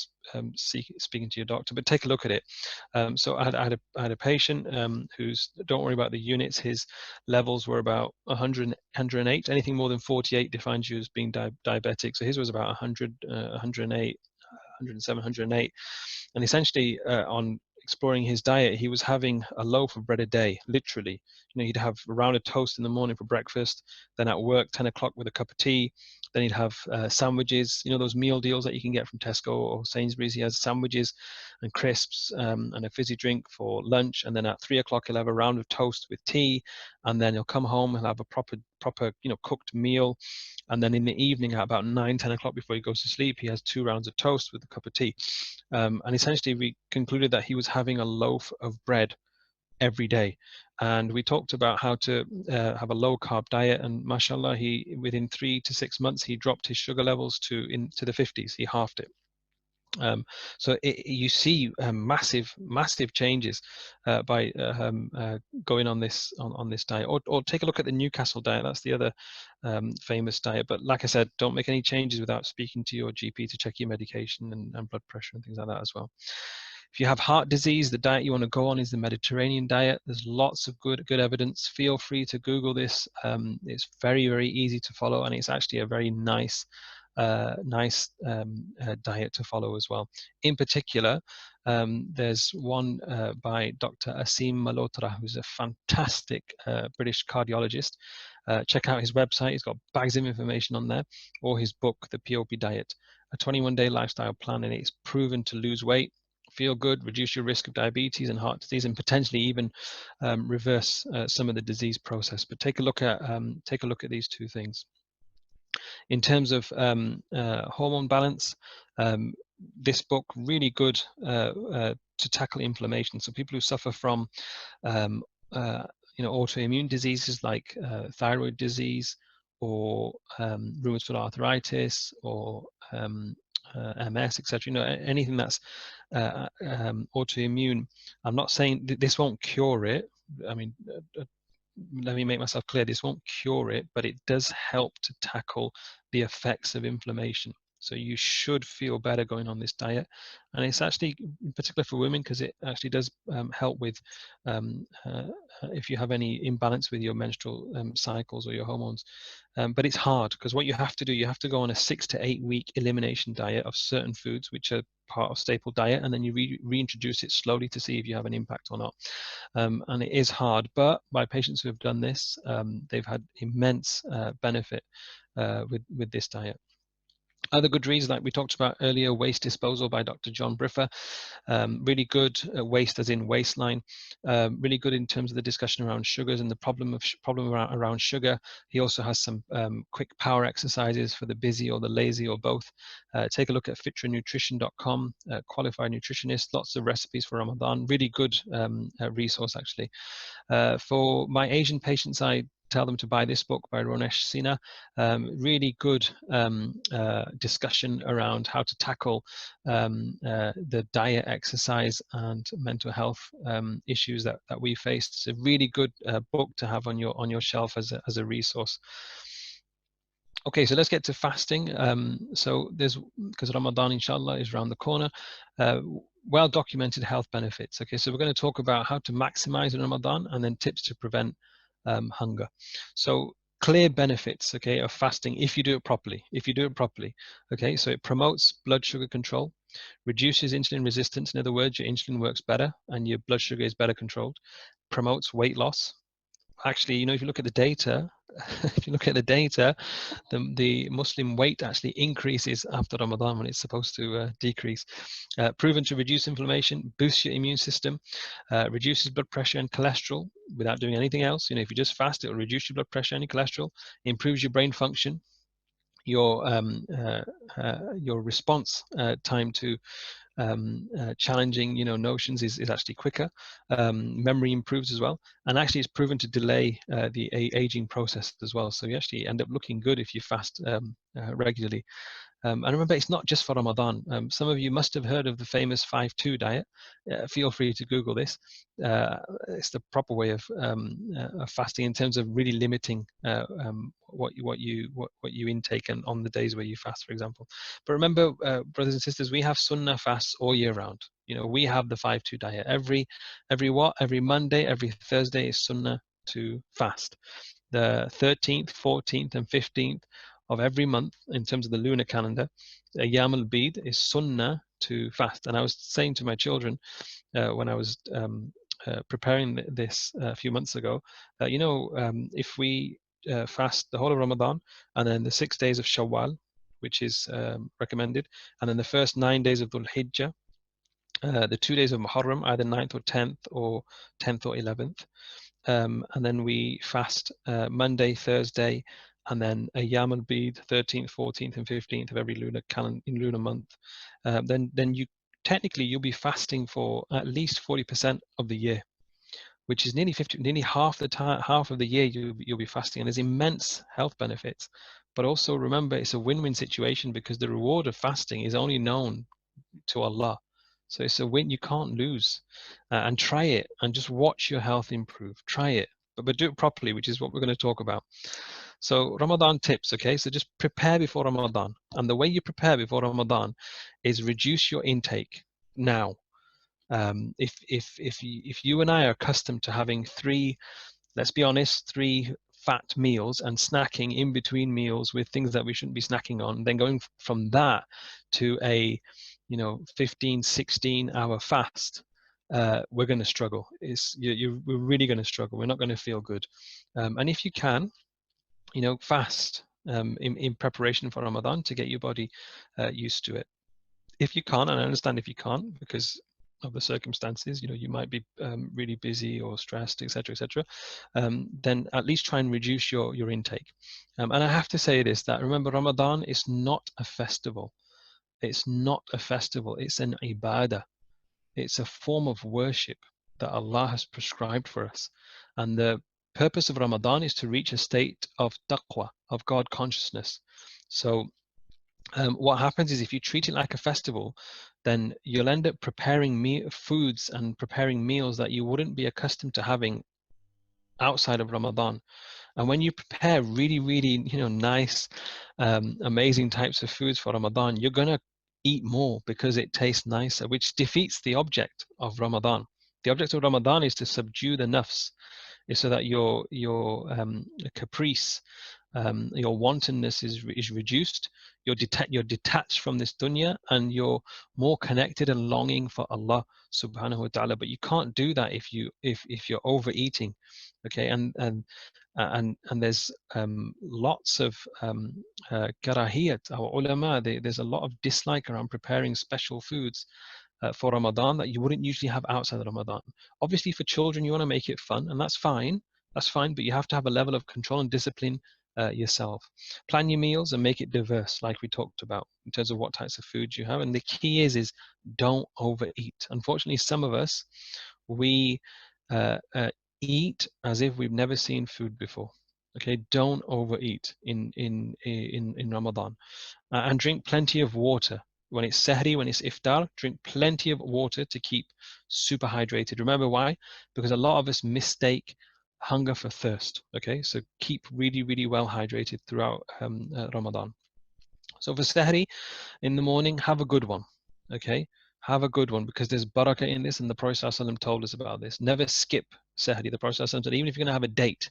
speaking to your doctor, but take a look at it. So I had a patient who's, don't worry about the units, his levels were about 100, 108. Anything more than 48 defines you as being diabetic. So his was about 100, 108, 107, 108. And essentially, on exploring his diet, he was having a loaf of bread a day, literally. He'd have a round of toast in the morning for breakfast, then at work, 10 o'clock with a cup of tea. Then he'd have sandwiches, those meal deals that you can get from Tesco or Sainsbury's. He has sandwiches and crisps and a fizzy drink for lunch. And then at 3 o'clock, he'll have a round of toast with tea. And then he'll come home, he'll have a proper, cooked meal. And then in the evening at about 9, 10 o'clock before he goes to sleep, he has 2 rounds of toast with a cup of tea. And essentially, we concluded that he was having a loaf of bread every day. And we talked about how to have a low carb diet. And mashallah, within 3 to 6 months, he dropped his sugar levels to the 50s. He halved it. So you see massive changes by going on this diet, or take a look at the Newcastle diet. That's the other famous diet. But like I said, don't make any changes without speaking to your GP to check your medication and blood pressure and things like that as well. If you have heart disease, the diet you want to go on is the Mediterranean diet. There's lots of good evidence. Feel free to Google this. It's very, very easy to follow, and it's actually a very nice diet to follow as well. In particular, there's one by Dr. Asim Malhotra, who's a fantastic British cardiologist. Check out his website. He's got bags of information on there, or his book, The POP Diet, a 21-day lifestyle plan, and it's proven to lose weight, feel good, reduce your risk of diabetes and heart disease, and potentially even reverse some of the disease process. But take a look at these two things. In terms of hormone balance, this book really good to tackle inflammation. So people who suffer from um, autoimmune diseases like thyroid disease or rheumatoid arthritis or MS, etc. Anything that's autoimmune. I'm not saying this won't cure it. I mean, let me make myself clear, this won't cure it, but it does help to tackle the effects of inflammation. So you should feel better going on this diet. And it's actually in particular for women, because it actually does help with if you have any imbalance with your menstrual cycles or your hormones. But it's hard, because what you have to do, you have to go on a 6 to 8 week elimination diet of certain foods which are part of staple diet, and then you reintroduce it slowly to see if you have an impact or not. And it is hard, but by patients who have done this, they've had immense benefit with this diet. Other good reads, like we talked about earlier, Waste Disposal by Dr. John Briffa. Really good, waste as in waistline. Really good in terms of the discussion around sugars and the problem around sugar. He also has some quick power exercises for the busy or the lazy or both. Take a look at fitranutrition.com, qualified nutritionist, lots of recipes for Ramadan. Really good resource, actually. For my Asian patients, I tell them to buy this book by Ronesh Sina. Really good discussion around how to tackle the diet, exercise, and mental health issues that we face. It's a really good book to have on your shelf as a resource. Okay, so let's get to fasting. So because Ramadan, inshallah, is around the corner, well-documented health benefits. Okay, so we're going to talk about how to maximize Ramadan and then tips to prevent hunger. So clear benefits, okay, of fasting if you do it properly. Okay, so it promotes blood sugar control, reduces insulin resistance. In other words, your insulin works better and your blood sugar is better controlled. Promotes weight loss. Actually, if you look at the data, the Muslim weight actually increases after Ramadan when it's supposed to decrease. Proven to reduce inflammation, boosts your immune system, reduces blood pressure and cholesterol without doing anything else. If you just fast, it will reduce your blood pressure and your cholesterol, improves your brain function, your response time to challenging notions is actually quicker. Memory improves as well, and actually it's proven to delay the aging process as well. So you actually end up looking good if you fast regularly. And remember, it's not just for Ramadan. Some of you must have heard of the famous 5-2 diet. Feel free to Google this. It's the proper way of fasting in terms of really limiting what you intake and on the days where you fast, for example. But remember, brothers and sisters, we have Sunnah fasts all year round. We have the 5-2 diet. Every Monday, every Thursday is Sunnah to fast. The 13th, 14th, and 15th of every month in terms of the lunar calendar, Yam al-Bid is Sunnah to fast. And I was saying to my children when I was preparing this a few months ago, if we fast the whole of Ramadan and then the 6 days of Shawwal, which is recommended, and then the first 9 days of Dhul Hijjah, the 2 days of Muharram, either 9th or 10th or 10th or 11th, and then we fast Monday, Thursday, and then a Yam al-Bid, 13th, 14th, and 15th of every lunar month. Then you'll be fasting for at least 40% of the year, which is nearly half of the year you'll be fasting, and there's immense health benefits. But also remember, it's a win-win situation because the reward of fasting is only known to Allah. So it's a win you can't lose. And try it and just watch your health improve. Try it, but do it properly, which is what we're going to talk about. So Ramadan tips, okay? So just prepare before Ramadan. And the way you prepare before Ramadan is reduce your intake now. If you and I are accustomed to having let's be honest, 3 fat meals and snacking in between meals with things that we shouldn't be snacking on, then going from that to a 15, 16 hour fast, we're going to struggle. We're really going to struggle. We're not going to feel good. And if you can, fast in preparation for Ramadan to get your body used to it. If you can't, and I understand if you can't, because of the circumstances, you might be really busy or stressed, etc., etc., then at least try and reduce your intake. And I have to say this, that remember, Ramadan is not a festival. It's not a festival. It's an ibadah. It's a form of worship that Allah has prescribed for us. And the purpose of Ramadan is to reach a state of taqwa, of God consciousness. So what happens is, if you treat it like a festival, then you'll end up preparing foods and preparing meals that you wouldn't be accustomed to having outside of Ramadan. And when you prepare really, really, nice, amazing types of foods for Ramadan, you're going to eat more because it tastes nicer, which defeats the object of Ramadan. The object of Ramadan is to subdue the nafs, is so that your caprice, your wantonness is reduced. You're detached from this dunya, and you're more connected and longing for Allah subhanahu wa ta'ala. But you can't do that if you're overeating, okay? And there's lots of karahiyat. Our ulama, there's a lot of dislike around preparing special foods for Ramadan that you wouldn't usually have outside of Ramadan. Obviously, for children, you want to make it fun, and that's fine. That's fine, but you have to have a level of control and discipline yourself. Plan your meals and make it diverse, like we talked about, in terms of what types of foods you have. And the key is don't overeat. Unfortunately, some of us, we eat as if we've never seen food before. Okay, don't overeat in Ramadan, and drink plenty of water. When it's sahri, when it's iftar, drink plenty of water to keep super hydrated. Remember why? Because a lot of us mistake hunger for thirst. Okay, so keep really, really well hydrated throughout Ramadan. So for sahri in the morning, have a good one. Okay, have a good one, because there's barakah in this, and the Prophet ﷺ told us about this. Never skip sahri. The Prophet ﷺ said, even if you're going to have a date,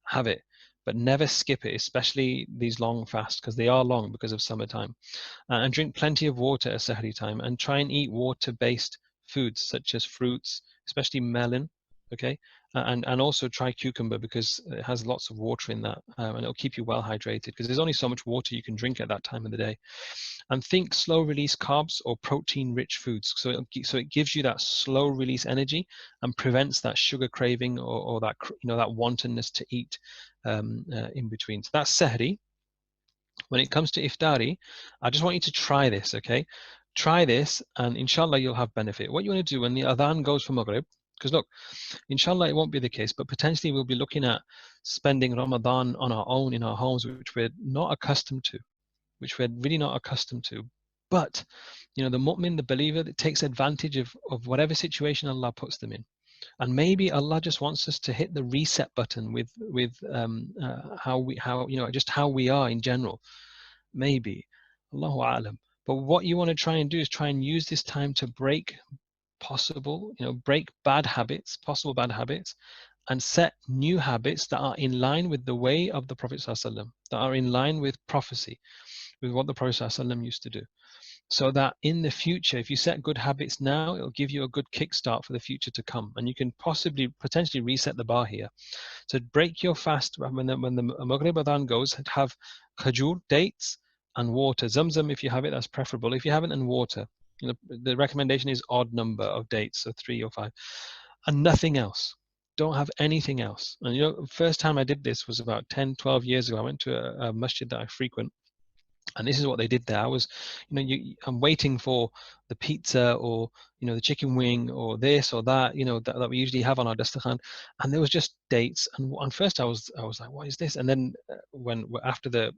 have it, but never skip it, especially these long fasts, because they are long because of summertime. And drink plenty of water at sahri time, and try and eat water-based foods such as fruits, especially melon, okay? And also try cucumber, because it has lots of water in that, and it'll keep you well hydrated, because there's only so much water you can drink at that time of the day. And think slow release carbs or protein rich foods, so it gives you that slow release energy and prevents that sugar craving, or that that wantonness to eat in between. So that's sahri. When it comes to iftari, I just want you to try this, okay? Try this, and inshallah you'll have benefit. What you want to do when the adhan goes for maghrib, because look, inshallah it won't be the case, but potentially we'll be looking at spending Ramadan on our own in our homes, which we're not accustomed to, which we're really not accustomed to. But the mu'min, the believer, that takes advantage of whatever situation Allah puts them in. And maybe Allah just wants us to hit the reset button with how we are in general. Maybe, Allahu a'lam. But what you want to try and do is try and use this time to break possible bad habits, and set new habits that are in line with the way of the Prophet ﷺ, that are in line with prophecy, with what the Prophet ﷺ used to do. So that in the future, if you set good habits now, it'll give you a good kickstart for the future to come, and you can potentially reset the bar here. So break your fast when the Maghrib Adhan goes. Have khajur, dates, and water. Zamzam, if you have it, that's preferable. If you haven't, and water. The recommendation is odd number of dates, so 3 or 5, and nothing else. Don't have anything else. And first time I did this was about 10, 12 years ago. I went to a masjid that I frequent, and this is what they did there. I was, I'm waiting for the pizza, or the chicken wing, or this or that, that we usually have on our dastakhan, and there was just dates. And first I was like, what is this? And then after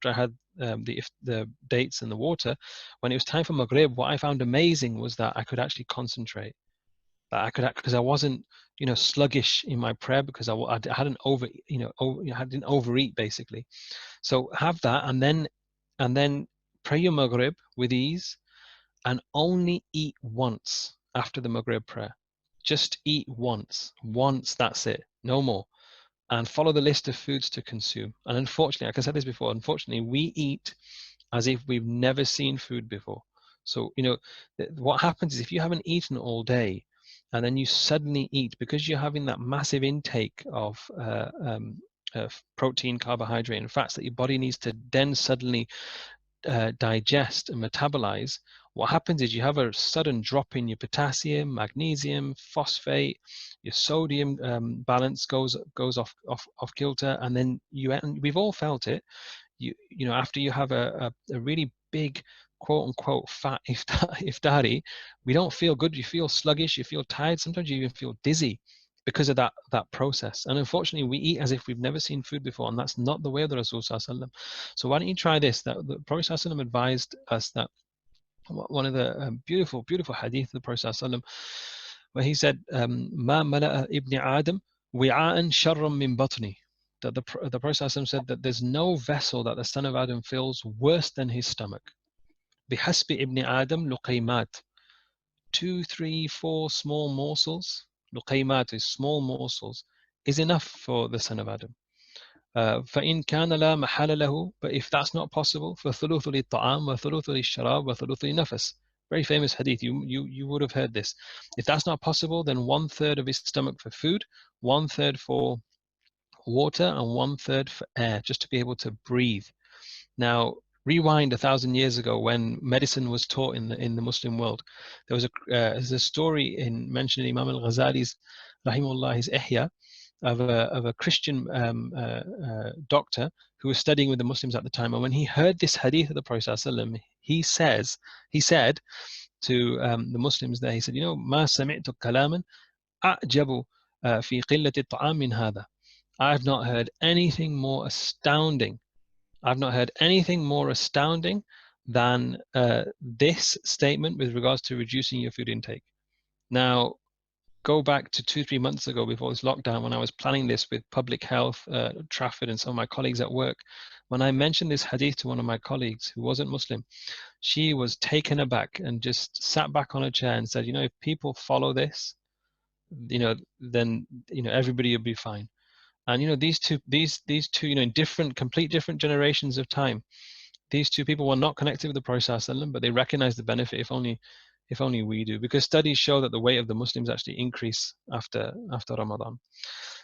I had the dates and the water, when it was time for Maghrib, what I found amazing was that I could actually concentrate. That because I wasn't sluggish in my prayer, because I hadn't I didn't overeat basically. So have that, and then pray your Maghrib with ease, and only eat once after the Maghrib prayer. Just eat once, that's it, no more. And follow the list of foods to consume. And unfortunately, like I said this before, unfortunately, we eat as if we've never seen food before. So, what happens is, if you haven't eaten all day, and then you suddenly eat, because you're having that massive intake of protein, carbohydrate, and fats that your body needs to then suddenly digest and metabolize, what happens is you have a sudden drop in your potassium, magnesium, phosphate, your sodium balance goes off kilter, and then and we've all felt it. You know, after you have a really big quote unquote fat iftari, we don't feel good. You feel sluggish, you feel tired, sometimes you even feel dizzy because of that process. And unfortunately, we eat as if we've never seen food before, and that's not the way of the Rasul Sallallahu Alaihi Wasallam. So why don't you try this? That the Prophet Sallallahu Alaihi Wasallam advised us that one of the beautiful hadith of the Prophet Sallallahu Alaihi Wasallam, where he said, "Ma mala'a ibn Adam wi'a'an sharran min batni." That the Prophet ﷺ said that there's no vessel that the son of Adam fills worse than his stomach. بِحَسْبِ ibn Adam luqaymat. 2, 3, 4 small morsels. Luqaymat is small morsels, is enough for the son of Adam. فَإِنْ كَانَ لَا مَحَالَ لَهُ. But if that's not possible, فَثُلُثُ لِلطَّعَامِ وَثُلُثُ لِلشَّرَابِ وَثُلُثُ لِلنَّفَسِ. Very famous hadith. You would have heard this. If that's not possible, then 1/3 of his stomach for food, 1/3 for water, and 1/3 for air, just to be able to breathe. Now, rewind 1,000 years ago when medicine was taught in the Muslim world. There was there's a story mentioned in Imam al-Ghazali's rahimahullah, his Ihya, of a Christian doctor who was studying with the Muslims at the time. And when he heard this hadith of the Prophet ﷺ, he said to the Muslims there, he said, "Ma sami'tu kalaman a'jabu fi qillati at-ta'am min hadha." I have not heard anything more astounding. Than this statement with regards to reducing your food intake. Now, go back to 2-3 months ago before this lockdown, when I was planning this with public health, Trafford, and some of my colleagues at work. When I mentioned this hadith to one of my colleagues who wasn't Muslim, she was taken aback and just sat back on a chair and said, if people follow this, then everybody will be fine. And these two, in complete different generations of time, these two people were not connected with the Prophet ﷺ, but they recognize the benefit. If only we do, because studies show that the weight of the Muslims actually increase after Ramadan.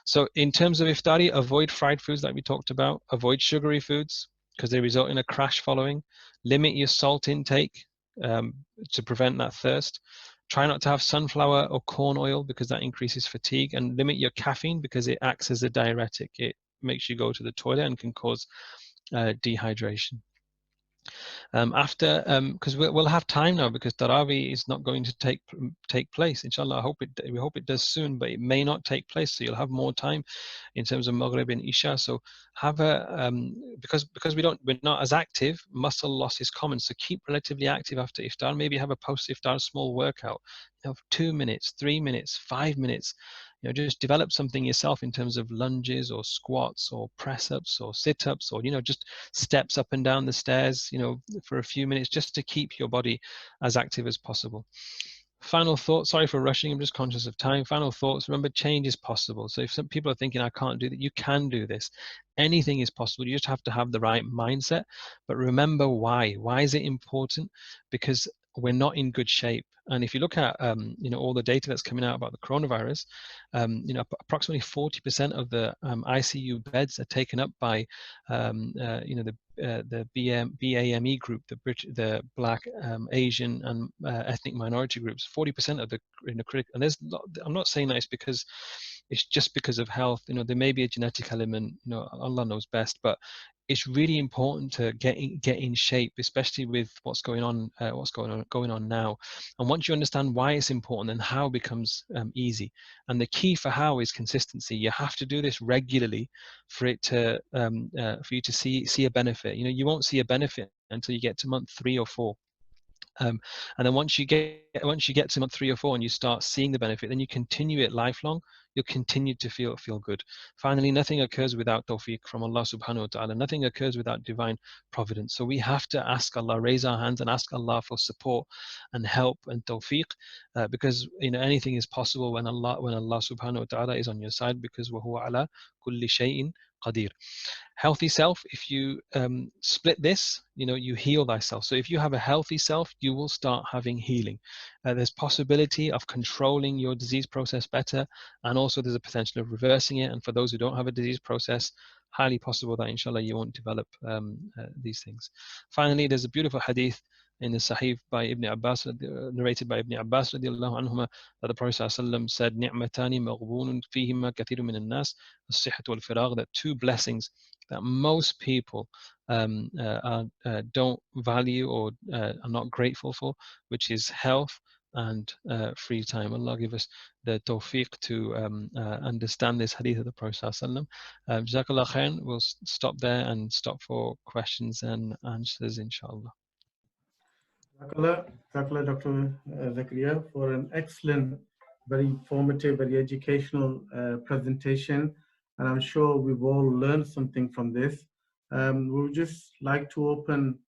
So in terms of iftari, avoid fried foods like we talked about. Avoid sugary foods because they result in a crash following. Limit your salt intake to prevent that thirst. Try not to have sunflower or corn oil because that increases fatigue, and limit your caffeine because it acts as a diuretic. It makes you go to the toilet and can cause dehydration. Because we'll have time now, because Tarawih is not going to take place. Inshallah, we hope it does soon, but it may not take place. So you'll have more time in terms of Maghrib and Isha. So have because we're not as active, muscle loss is common. So keep relatively active after iftar. Maybe have a post iftar small workout, 2 minutes, 3 minutes, 5 minutes. Just develop something yourself in terms of lunges or squats or press ups or sit ups, or just steps up and down the stairs, for a few minutes, just to keep your body as active as possible. Final thought, sorry for rushing, I'm just conscious of time. Final thoughts, remember, change is possible. So if some people are thinking, I can't do that, you can do this. Anything is possible. You just have to have the right mindset. But remember why. Why is it important? Because we're not in good shape. And if you look at all the data that's coming out about the coronavirus, approximately 40% of the ICU beds are taken up by the BAME group, the Black, Asian, and ethnic minority groups. 40% of the critical. And I'm not saying that it's just because of health. There may be a genetic element. Allah knows best, but it's really important to get in shape, especially with what's going on now. And once you understand why it's important, then how becomes easy. And the key for how is consistency. You have to do this regularly for you to see a benefit. You won't see a benefit until you get to month 3 or 4. And then once you get to month 3 or 4 and you start seeing the benefit, then you continue it lifelong. You'll continue to feel good. Finally, nothing occurs without tawfiq from Allah subhanahu wa ta'ala. Nothing occurs without divine providence. So we have to ask Allah, raise our hands and ask Allah for support and help and tawfiq, because anything is possible when Allah subhanahu wa ta'ala is on your side, because wa huwa ala kulli shay'in qadir. Healthy self, if you split this, you heal thyself. So if you have a healthy self, you will start having healing. There's possibility of controlling your disease process better, and also there's a potential of reversing it. And for those who don't have a disease process, highly possible that inshallah you won't develop these things. Finally, there's a beautiful hadith in the Sahih by Ibn Abbas, narrated by Ibn Abbas radiallahu anhuma, that the Prophet ﷺ said, "Ni'matani maghbunun fihima kathiru min an-nas, as-sihhatu wal-firagh," that two blessings that most people don't value or are not grateful for, which is health and free time. Allah give us the tawfiq to understand this hadith of the Prophet ﷺ. Jazakallah khair. We'll stop there and stop for questions and answers, inshallah. Jazakallah, Dr. Zakariya, for an excellent, very informative, very educational presentation. And I'm sure we've all learned something from this. We would just like to open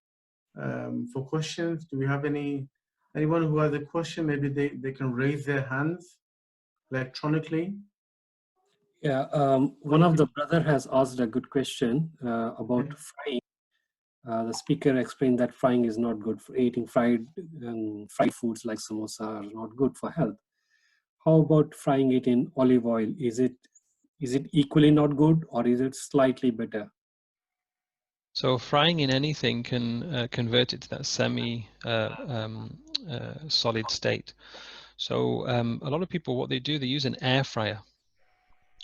for questions. Do we have anyone who has a question? Maybe they can raise their hands electronically. Yeah, one of the brother has asked a good question about frying. The speaker explained that frying is not good for eating fried foods like samosa are not good for health. How about frying it in olive oil? Is it equally not good, or is it slightly better? So frying in anything can convert it to that semi solid state. So a lot of people, what they do, they use an air fryer.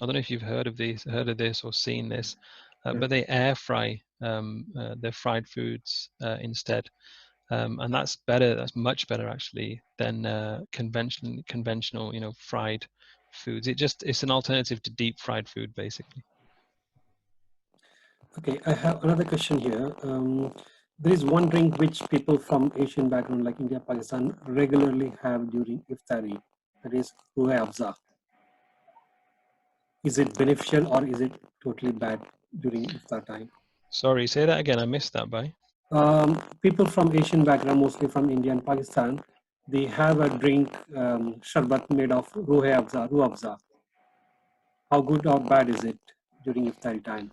I don't know if you've heard of this or seen this, but they air fry their fried foods instead, and that's better. That's much better actually than conventional, fried foods. It's an alternative to deep fried food, basically. Okay, I have another question here. There is one drink which people from Asian background like India, Pakistan regularly have during iftari. That is ruh afza. Is it beneficial or is it totally bad during iftar time? Sorry, say that again. I missed that, bhai. People from Asian background, mostly from India and Pakistan, they have a drink, sharbat made of ruh afza. How good or bad is it during iftari time?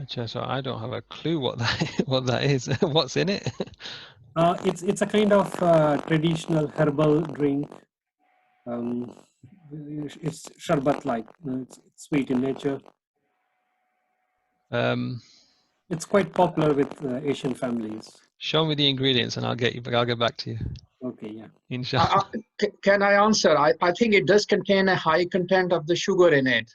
So I don't have a clue what that is. What's in it? It's a kind of traditional herbal drink. It's sharbat like, it's sweet in nature. It's quite popular with Asian families. Show me the ingredients and I'll get back to you. Okay, yeah. Inshallah. Can I answer? I think it does contain a high content of the sugar in it,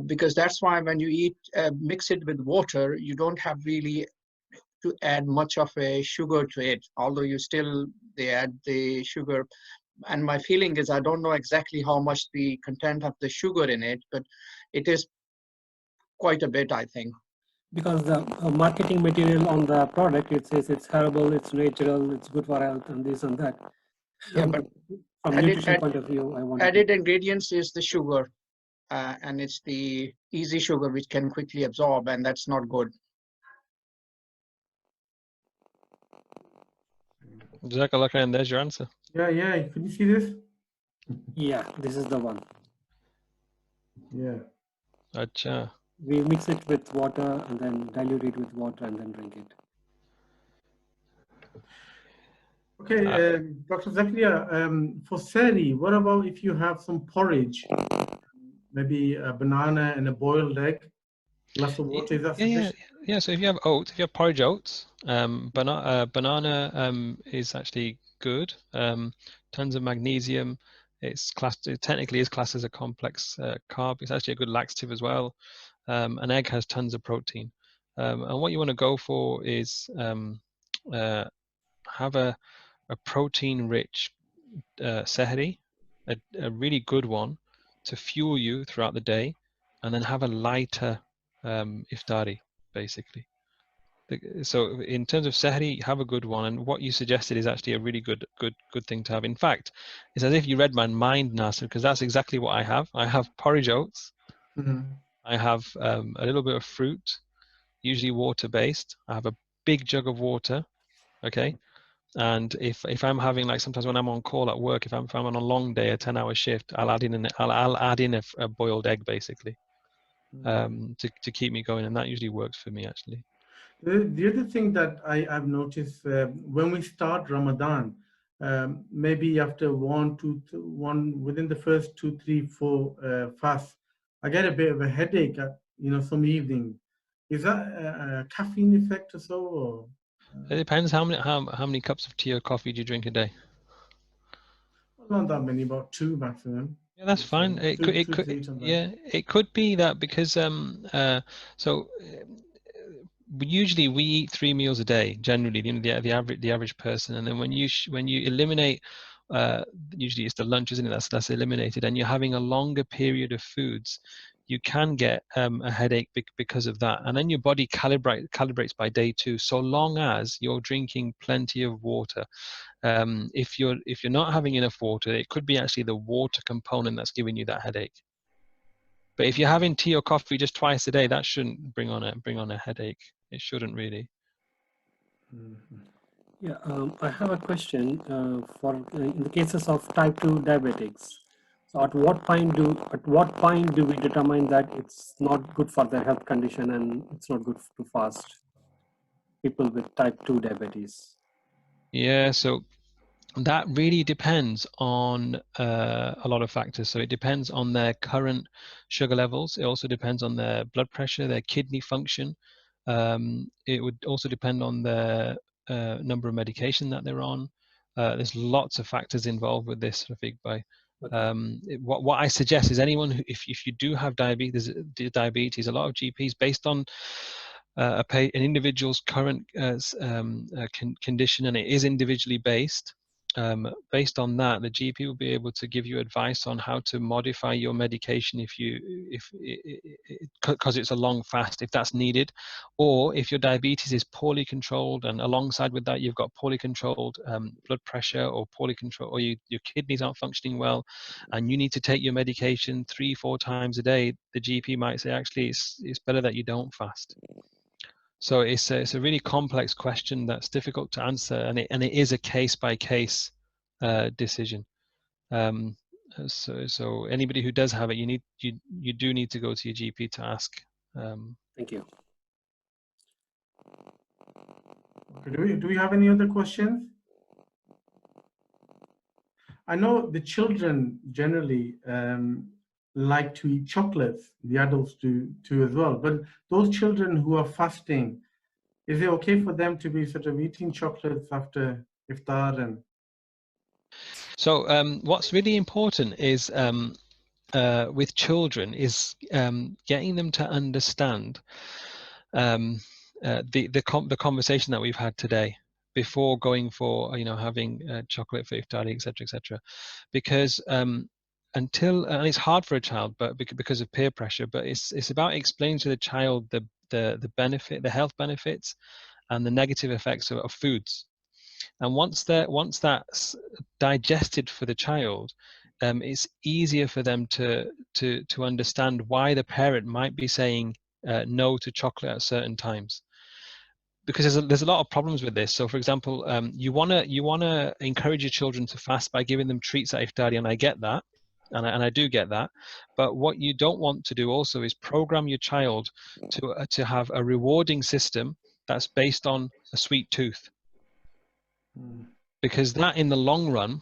because that's why when you mix it with water, you don't have really to add much of a sugar to it, although they add the sugar. And my feeling is, I don't know exactly how much the content of the sugar in it, but it is quite a bit, I think. Because the marketing material on the product, it says it's herbal, it's natural, it's good for health, and this and that. Yeah, but from nutrition point of view, I want added ingredients is the sugar, and it's the easy sugar which can quickly absorb, and that's not good. Jazakallah khair, and there's your answer. Yeah. Can you see this? Yeah, this is the one. Yeah. Acha. We mix it with water and then dilute it with water and then drink it. Okay, Dr. Zakariya, for Sari, what about if you have some porridge, maybe a banana and a boiled egg, glass of water, is that sufficient? Yeah. So if you have porridge oats, banana is actually good. Tons of magnesium. It technically is classed as a complex carb. It's actually a good laxative as well. An egg has tons of protein. And what you want to go for is have a protein-rich sehri, a really good one to fuel you throughout the day, and then have a lighter iftari, basically. So in terms of sehri, have a good one, and what you suggested is actually a really good thing to have. In fact, it's as if you read my mind, Nasser, because that's exactly what I have. I have porridge oats. I have a little bit of fruit, usually water-based. I have a big jug of water, okay? And if I'm having, like, sometimes when I'm on call at work, if I'm on a long day, a 10-hour shift, I'll add in a boiled egg, basically, to keep me going, and that usually works for me, actually. The other thing that I've noticed, when we start Ramadan, maybe after within the first 2, 3, 4 fasts, I get a bit of a headache at some evening. Is that a caffeine effect or so? Or? It depends how many cups of tea or coffee do you drink a day. Not that many, about 2 maximum. Yeah, that's fine. It could, Two, 3 times. yeah, it could be that because usually we eat 3 meals a day generally, you know, the average person, and then when you eliminate, usually it's the lunch, isn't it? That's eliminated, and you're having a longer period of foods, you can get a headache because of that, and then your body calibrates by day 2, so long as you're drinking plenty of water. If you're not having enough water, it could be actually the water component that's giving you that headache. But if you're having tea or coffee just twice a day, that shouldn't bring on a headache. It shouldn't really. Yeah, I have a question for in the cases of type 2 diabetics. So at what point do we determine that it's not good for their health condition and it's not good to fast? People with type 2 diabetes. Yeah, so that really depends on a lot of factors. So it depends on their current sugar levels. It also depends on their blood pressure, their kidney function. It would also depend on the number of medication that they're on. There's lots of factors involved with this, Rafiq Bhai. What I suggest is anyone who, if you do have diabetes, a lot of GPs, based on an individual's current condition, and it is individually based. Based on that, the GP will be able to give you advice on how to modify your medication because it's a long fast, if that's needed, or if your diabetes is poorly controlled, and alongside with that you've got poorly controlled blood pressure, or your kidneys aren't functioning well, and you need to take your medication 3-4 times a day. The GP might say, actually, it's better that you don't fast. So it's a really complex question that's difficult to answer, and it is a case by case decision. So anybody who does have it, you do need to go to your GP to ask. Thank you. Okay, do we have any other questions? I know the children generally like to eat chocolates. The adults do too as well. But those children who are fasting, is it okay for them to be sort of eating chocolates after iftar? And so what's really important is with children is getting them to understand the conversation that we've had today before going for having chocolate for iftari, etc., because and it's hard for a child, but because of peer pressure, but it's about explaining to the child the benefit, the health benefits, and the negative effects of foods. And once that's digested for the child, it's easier for them to understand why the parent might be saying no to chocolate at certain times. Because there's a lot of problems with this. So, for example, you wanna encourage your children to fast by giving them treats at iftari, and I get that, and I do get that. But what you don't want to do also is program your child to have a rewarding system that's based on a sweet tooth, because that in the long run,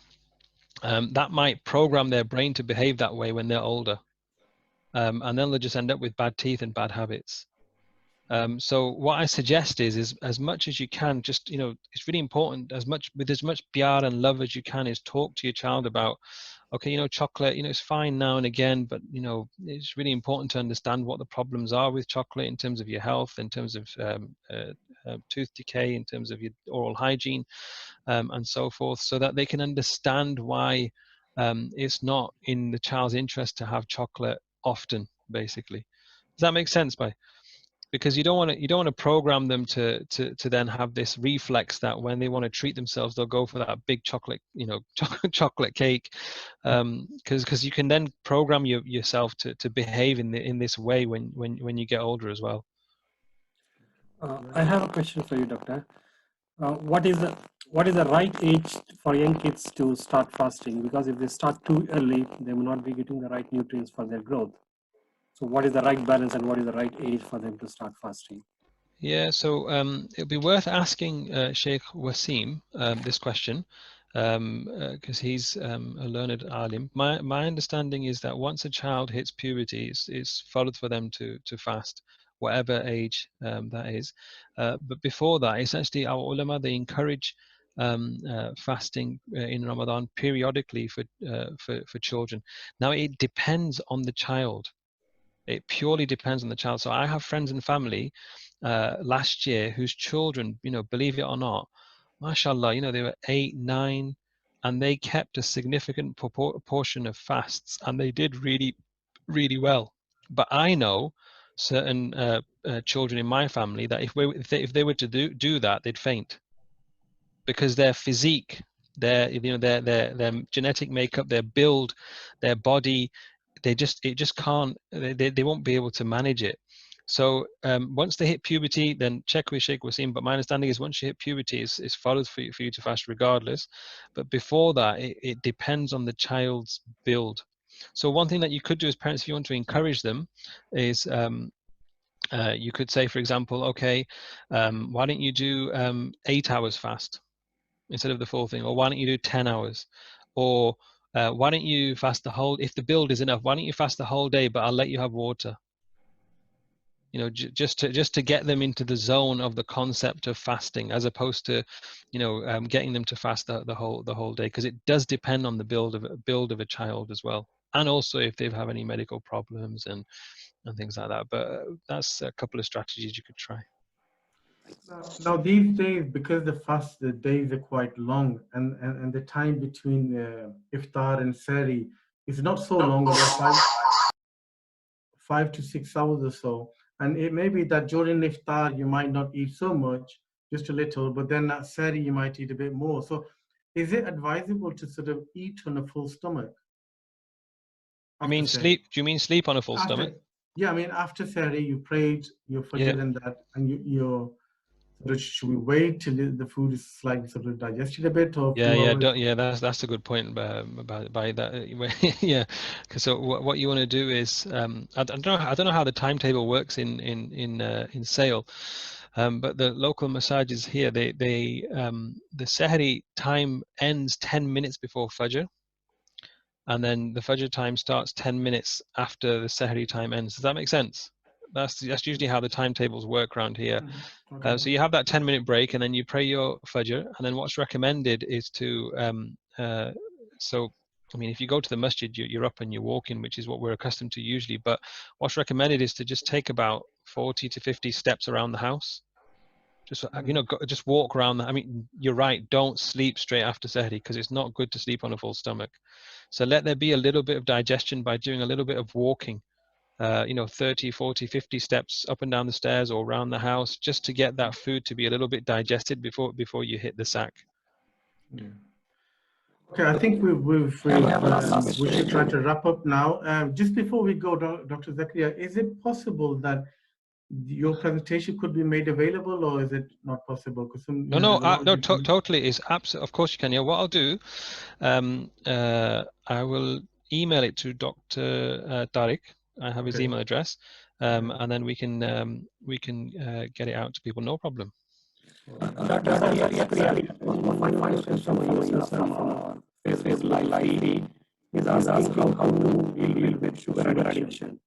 that might program their brain to behave that way when they're older, and then they'll just end up with bad teeth and bad habits. So what I suggest is as much as you can, just it's really important, with as much pyar and love as you can, is talk to your child about, okay, chocolate, it's fine now and again, but it's really important to understand what the problems are with chocolate in terms of your health, in terms of tooth decay, in terms of your oral hygiene, and so forth, so that they can understand why it's not in the child's interest to have chocolate often, basically. Does that make sense, Bhai? Because you don't want to program them to then have this reflex that when they want to treat themselves, they'll go for that big chocolate, chocolate cake, because you can then program yourself to behave in this way when you get older as well. I have a question for you, Doctor. What is the right age for young kids to start fasting? Because if they start too early, they will not be getting the right nutrients for their growth. So what is the right balance, and what is the right age for them to start fasting? Yeah, so it'll be worth asking Sheikh Wasim this question, because he's a learned alim. My understanding is that once a child hits puberty, it's followed for them to fast. whatever age that is. But before that, it's actually our ulama, they encourage fasting in Ramadan periodically for children. Now it depends on the child. It purely depends on the child. So I have friends and family last year whose children, believe it or not, mashallah, they were 8, 9, and they kept a significant portion of fasts, and they did really, really well. But I know certain children in my family that if they were to do that, they'd faint, because their physique, their genetic makeup, their build, their body, it just can't, they won't be able to manage it. So once they hit puberty, then check with Sheikh Wasim. But my understanding is once you hit puberty, it's followed for you to fast regardless. But before that, it depends on the child's build. So one thing that you could do as parents, if you want to encourage them, is you could say, for example, okay, why don't you do 8 hours fast instead of the full thing? Or why don't you do 10 hours? Or why don't you fast the whole, if the build is enough, why don't you fast the whole day, but I'll let you have water? Just to get them into the zone of the concept of fasting, as opposed to, getting them to fast the whole day, because it does depend on the build of a child as well, and also if they have any medical problems and things like that. But that's a couple of strategies you could try. Now these days, because the days are quite long, and the time between iftar and sehri is not so long, about 5 to 6 hours or so. And it may be that during iftar you might not eat so much, just a little, but then at sehri you might eat a bit more. So is it advisable to sort of eat on a full stomach? I mean, sleep. Do you mean sleep on a full stomach? Yeah, I mean, after sehri you prayed your fajr and that, and you're sort of, should we wait till the food is slightly sort of digested a bit, or that's a good point about that. Yeah, because so what you want to do is I don't know how the timetable works in Sale, but the local massages here, the sehri time ends 10 minutes before fajr, and then the fajr time starts 10 minutes after the sehri time ends. Does that make sense? That's usually how the timetables work around here. Okay. So you have that 10-minute break, and then you pray your fajr, and then what's recommended is to I mean, if you go to the masjid, you're up and you're walking, which is what we're accustomed to usually, but what's recommended is to just take about 40 to 50 steps around the house. Just just walk around. I mean, you're right, don't sleep straight after sehri, because it's not good to sleep on a full stomach. So let there be a little bit of digestion by doing a little bit of walking. 30, 40, 50 steps up and down the stairs or around the house, just to get that food to be a little bit digested before you hit the sack. Yeah. Okay, I think we should try to wrap up now. Just before we go, Dr. Zakariya, is it possible that your presentation could be made available, or is it not possible? Totally is absolutely. Of course you can. Yeah, what I'll do, I will email it to Dr. Tariq. I have his email address, and then we can get it out to people. No problem. Facebook Live is asking how to deal with sugar addiction.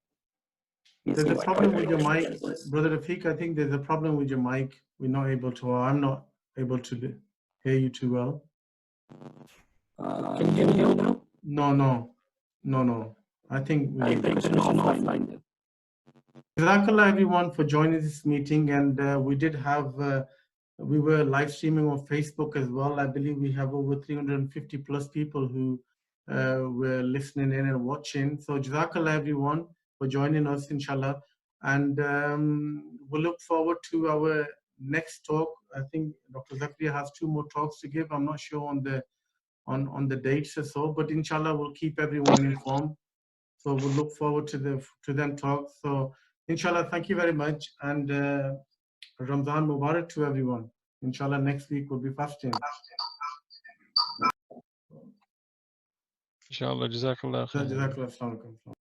There's a problem with your mic, Brother Rafiq. I think there's a problem with your mic. We're not able to, or I'm not able to hear you too well. Can you hear me now? No. I think we need to know offline. Jazakallah everyone for joining this meeting, and we were live streaming on Facebook as well. I believe we have over 350 plus people who were listening in and watching. So Jazakallah everyone for joining us, inshallah. And we'll look forward to our next talk. I think Dr. Zakariya has 2 more talks to give. I'm not sure on the dates or so, but inshallah we'll keep everyone informed. So we'll look forward to them talks. So inshallah, thank you very much, and Ramadan Mubarak to everyone. Inshallah, next week we'll be fasting. Inshallah, Jazakallah khair. Jazakallah.